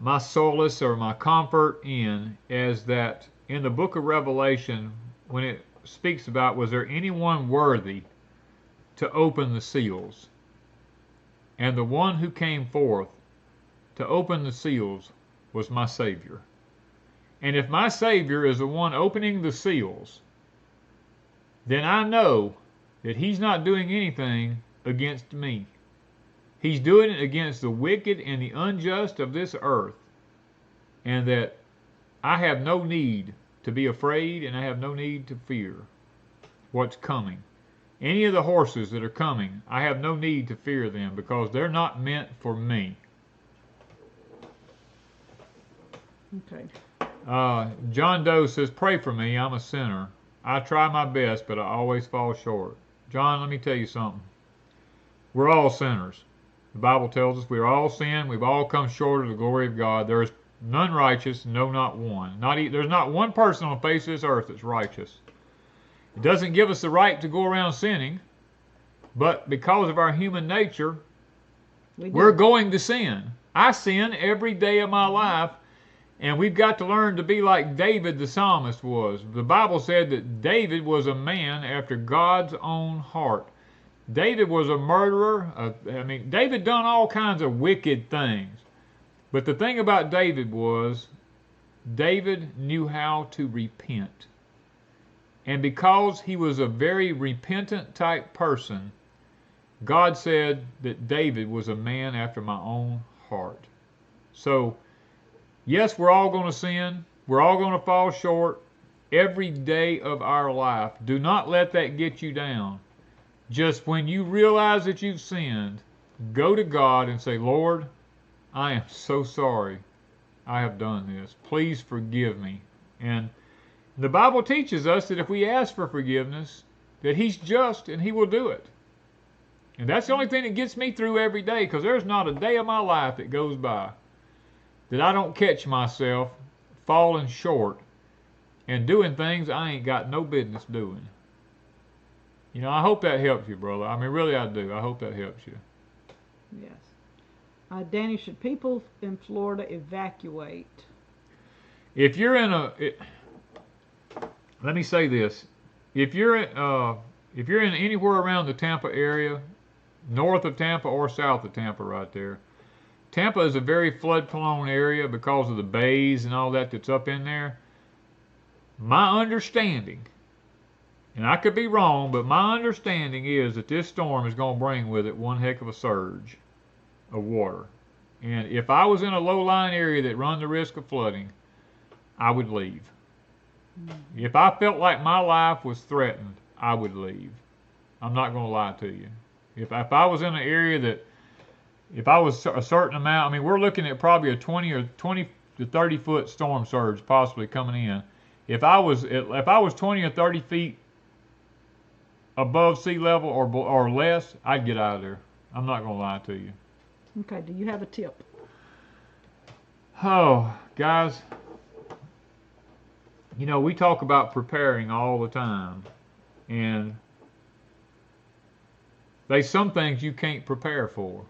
my solace or my comfort in, is that in the book of Revelation, when it speaks about, was there anyone worthy to open the seals? And the one who came forth to open the seals was my Savior. And if my Savior is the one opening the seals, then I know that He's not doing anything against me. He's doing it against the wicked and the unjust of this earth. And that I have no need to be afraid, and I have no need to fear what's coming. Any of the horses that are coming, I have no need to fear them, because they're not meant for me. Okay. John Doe says, pray for me, I'm a sinner. I try my best, but I always fall short. John, let me tell you something. We're all sinners. The Bible tells us we're all sin. We've all come short of the glory of God. There is none righteous, no, not one. There's not one person on the face of this earth that's righteous. It doesn't give us the right to go around sinning, but because of our human nature, we're going to sin. I sin every day of my life. And we've got to learn to be like David the psalmist was. The Bible said that David was a man after God's own heart. David was a murderer. David done all kinds of wicked things. But the thing about David was, David knew how to repent. And because he was a very repentant type person, God said that David was a man after my own heart. So, yes, we're all going to sin. We're all going to fall short every day of our life. Do not let that get you down. Just when you realize that you've sinned, go to God and say, Lord, I am so sorry I have done this. Please forgive me. And the Bible teaches us that if we ask for forgiveness, that He's just and He will do it. And that's the only thing that gets me through every day, because there's not a day of my life that goes by that I don't catch myself falling short and doing things I ain't got no business doing. You know, I hope that helps you, brother. I mean, really I do. I hope that helps you. Yes. Danny, should people in Florida evacuate? If you're in let me say this. If you're in anywhere around the Tampa area, north of Tampa or south of Tampa right there, Tampa is a very flood-prone area because of the bays and all that that's up in there. My understanding, and I could be wrong, but my understanding is that this storm is going to bring with it one heck of a surge of water. And if I was in a low-lying area that run the risk of flooding, I would leave. If I felt like my life was threatened, I would leave. I'm not going to lie to you. If I was in an area that, if I was a certain amount, I mean, we're looking at probably a 20 to 30 foot storm surge possibly coming in. If I was 20 or 30 feet above sea level or less, I'd get out of there. I'm not going to lie to you. Okay, do you have a tip? Oh, guys, you know, we talk about preparing all the time, and there's some things you can't prepare for.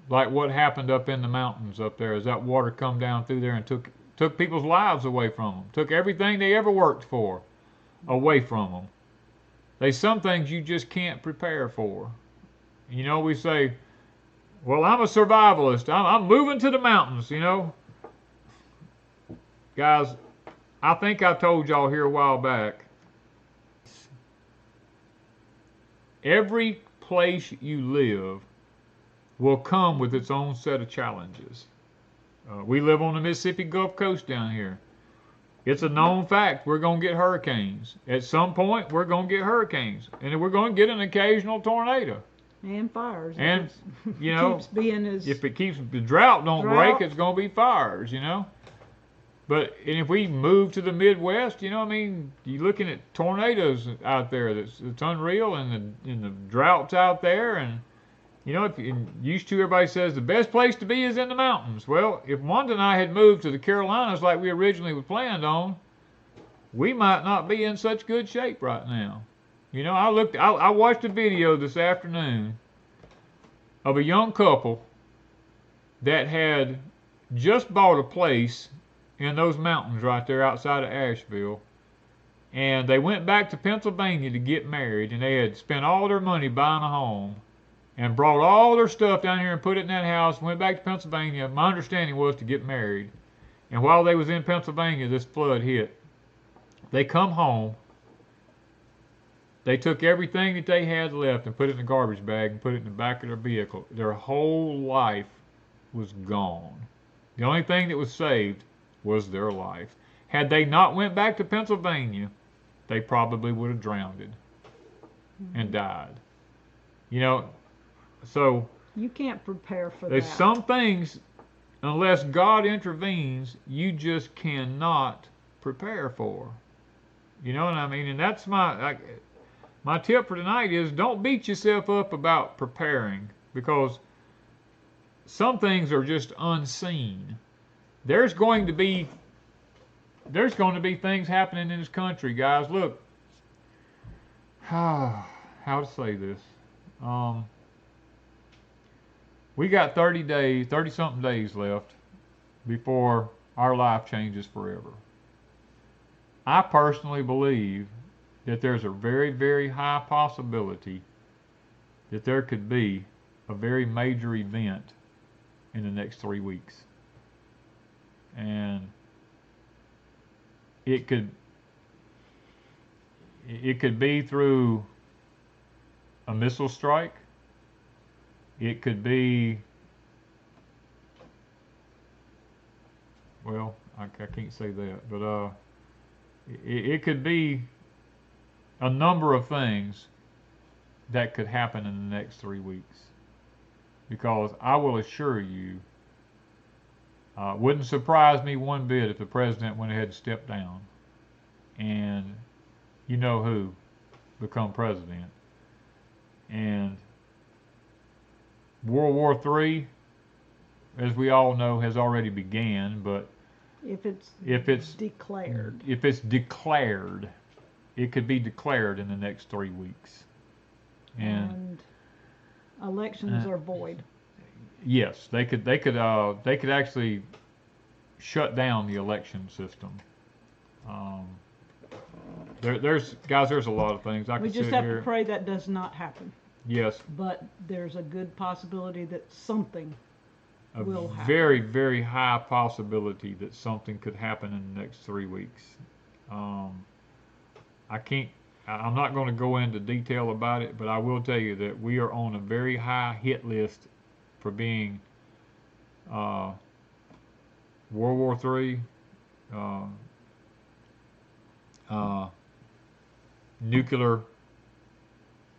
Like what happened up in the mountains up there as that water come down through there and took people's lives away from them. Took everything they ever worked for away from them. There's some things you just can't prepare for. You know, we say, well, I'm a survivalist. I'm moving to the mountains, you know. Guys, I think I told y'all here a while back, every place you live will come with its own set of challenges. We live on the Mississippi Gulf Coast down here. It's a known fact we're going to get hurricanes. At some point, we're going to get hurricanes. And we're going to get an occasional tornado. And fires. And, you know, keeps being as if it keeps, the drought don't break, it's going to be fires, you know. But and if we move to the Midwest, you know, I mean, you're looking at tornadoes out there. It's unreal, and the droughts out there, and you know, used to everybody says the best place to be is in the mountains. Well, if Wanda and I had moved to the Carolinas like we originally were planned on, we might not be in such good shape right now. You know, I watched a video this afternoon of a young couple that had just bought a place in those mountains right there outside of Asheville, and they went back to Pennsylvania to get married, and they had spent all their money buying a home and brought all their stuff down here and put it in that house, went back to Pennsylvania. My understanding was to get married, and while they was in Pennsylvania, this flood hit. They come home, they took everything that they had left and put it in a garbage bag and put it in the back of their vehicle. Their whole life was gone. The only thing that was saved was their life. Had they not went back to Pennsylvania, they probably would have drowned and died. You know, so you can't prepare for there's that. some things, unless God intervenes, you just cannot prepare for. You know what I mean? And that's my tip for tonight is don't beat yourself up about preparing, because some things are just unseen. There's going to be things happening in this country, guys. Look, how to say this? We got 30-something days left before our life changes forever. I personally believe that there's a very, very high possibility that there could be a very major event in the next 3 weeks. And it could be through a missile strike. It could be, well, I can't say that, but it could be a number of things that could happen in the next 3 weeks. Because I will assure you, wouldn't surprise me one bit if the president went ahead and stepped down and you know who become president. And World War III, as we all know, has already began, but if it's declared, it could be declared in the next 3 weeks. And elections are void. Yes, they could actually shut down the election system. There's a lot of things I could. We just have to pray that does not happen. Yes. But there's a good possibility that something will happen. A very, very high possibility that something could happen in the next 3 weeks. I'm not going to go into detail about it, but I will tell you that we are on a very high hit list for being World War III, nuclear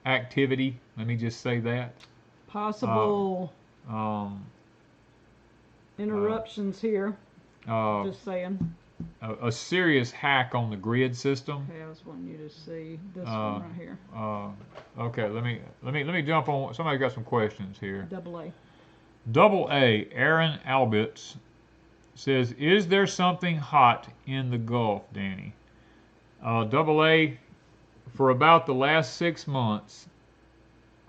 activity. Let me just say that. Possible interruptions here. Just saying. A serious hack on the grid system. Okay, I was wanting you to see this one right here. Okay, let me jump on. Somebody got some questions here. Double A. Aaron Albitz says, "Is there something hot in the Gulf, Danny?" Double A. For about the last 6 months,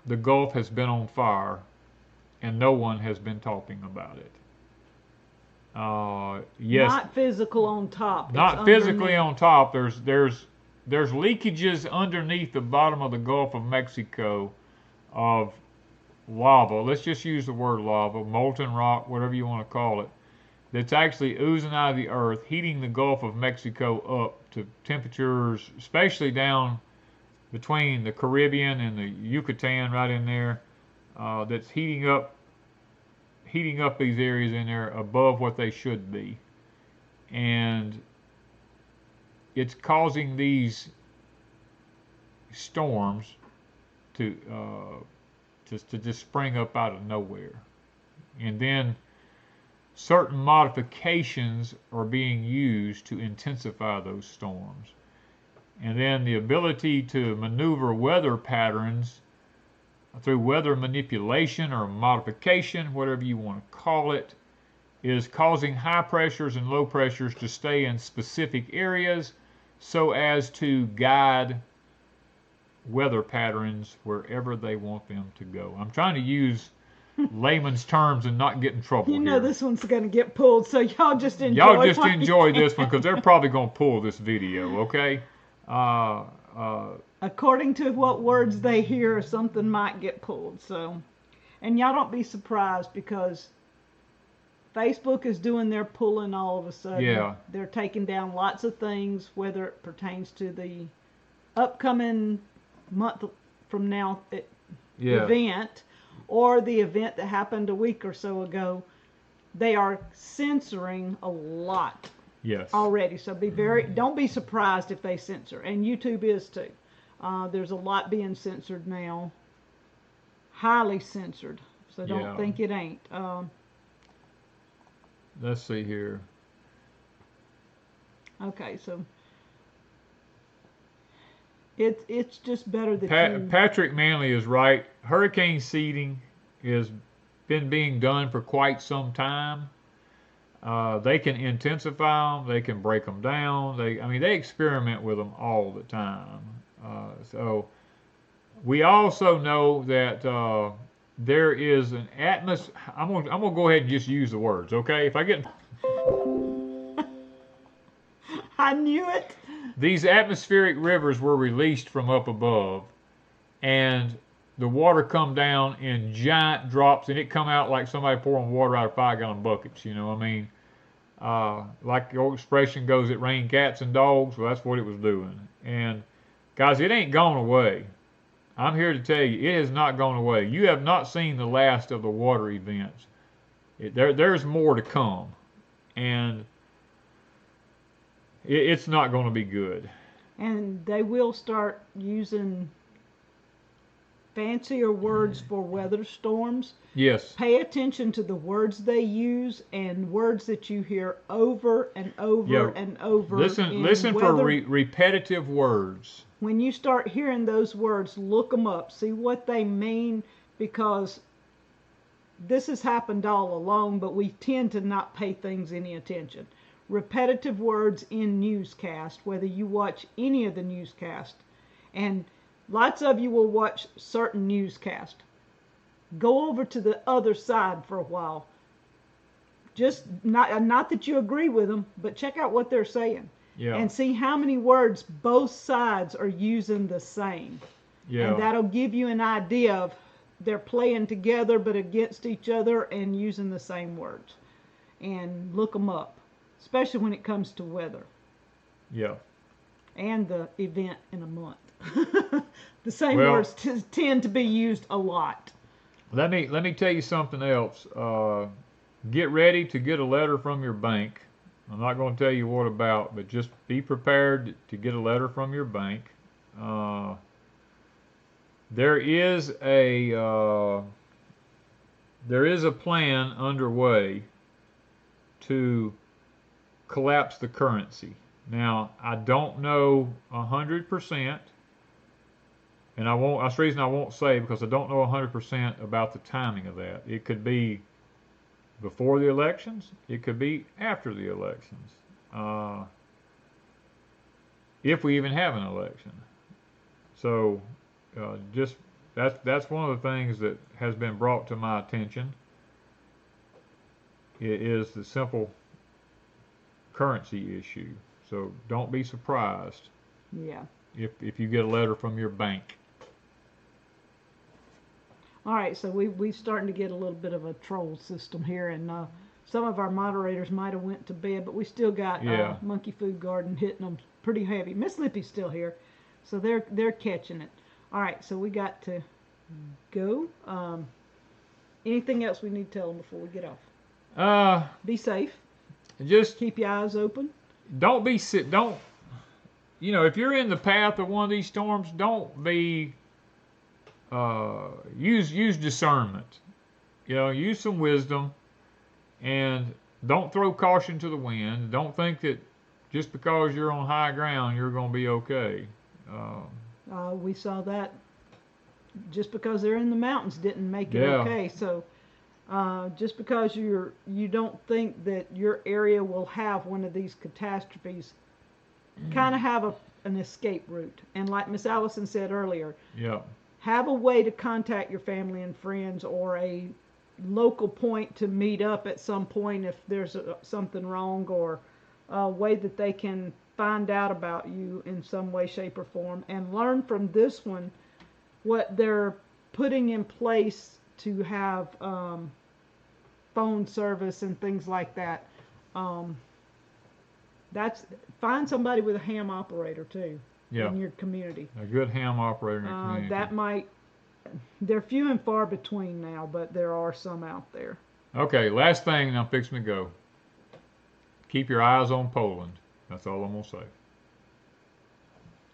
the Gulf has been on fire, and no one has been talking about it. Yes. Not physical on top. Not physically on top. There's leakages underneath the bottom of the Gulf of Mexico of lava. Let's just use the word lava, molten rock, whatever you want to call it. That's actually oozing out of the earth, heating the Gulf of Mexico up to temperatures, especially down between the Caribbean and the Yucatan, right in there. That's heating up heating up these areas in there above what they should be, and it's causing these storms to just spring up out of nowhere. And then certain modifications are being used to intensify those storms. And then the ability to maneuver weather patterns through weather manipulation or modification, whatever you want to call it, is causing high pressures and low pressures to stay in specific areas so as to guide weather patterns wherever they want them to go. I'm trying to use layman's terms and not get in trouble You know here. this one's going to get pulled, so y'all just enjoy. Y'all just what you enjoy can. this one because they're probably going to pull this video, okay? According to what words they hear, something might get pulled. So, and y'all don't be surprised because Facebook is doing their pulling all of a sudden. Yeah. They're taking down lots of things, whether it pertains to the upcoming month from now event or the event that happened a week or so ago. They are censoring a lot. Yes. Already, so don't be surprised if they censor, and YouTube is too. There's a lot being censored now, highly censored, so don't think it ain't. Let's see here. Okay, so it's just better that Patrick Manley is right. Hurricane seeding has been being done for quite some time. They can intensify them. They can break them down. They experiment with them all the time. So we also know that there is an atmosphere. I'm gonna go ahead and just use the words, okay? If I get, I knew it. These atmospheric rivers were released from up above, and the water come down in giant drops, and it come out like somebody pouring water out of 5-gallon buckets. You know what I mean? Like the old expression goes, it rained cats and dogs. Well, that's what it was doing. And guys, it ain't gone away. I'm here to tell you, it has not gone away. You have not seen the last of the water events. There's more to come, and it's not going to be good. And they will start using fancier words for weather storms. Yes. Pay attention to the words they use and words that you hear over and over and over. Listen for repetitive words. When you start hearing those words, look them up. See what they mean, because this has happened all along, but we tend to not pay things any attention. Repetitive words in newscast, whether you watch any of the newscast, and lots of you will watch certain newscast. Go over to the other side for a while. Just not that you agree with them, but check out what they're saying. Yeah. And see how many words both sides are using the same. Yeah. And that'll give you an idea of they're playing together but against each other and using the same words. And look them up, especially when it comes to weather. Yeah. And the event in a month. The same words tend to be used a lot. Let me tell you something else. Get ready to get a letter from your bank. I'm not going to tell you what about, but just be prepared to get a letter from your bank. There is a plan underway to collapse the currency. Now, I don't know 100%, and that's the reason I won't say, because I don't know 100% about the timing of that. It could be before the elections. It could be after the elections. If we even have an election. So, just that's one of the things that has been brought to my attention. It is the simple currency issue. So don't be surprised. Yeah. If you get a letter from your bank. All right, so we're starting to get a little bit of a troll system here, and some of our moderators might have went to bed, but we still got Monkey Food Garden hitting them pretty heavy. Miss Lippy's still here, so they're catching it. All right, so we got to go. Anything else we need to tell them before we get off? Be safe. Just Keep your eyes open. don't be sick. Don't, if you're in the path of one of these storms, don't be use discernment. Use some wisdom, and don't throw caution to the wind. Don't think that just because you're on high ground, you're going to be okay. We saw that just because they're in the mountains didn't make it Yeah. okay. So just because you don't think that your area will have one of these catastrophes, kind of have an escape route. And like Miss Allison said earlier, Yeah. have a way to contact your family and friends, or a local point to meet up at some point if there's something wrong, or a way that they can find out about you in some way, shape, or form, and learn from this one what they're putting in place to have phone service and things like that. Find somebody with a ham operator too Yeah. in your community. A good ham operator in the community. They're few and far between now, but there are some out there. Okay, last thing, and I'm fixing to go. Keep your eyes on Poland. That's all I'm going to say.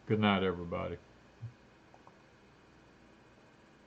Good night, everybody.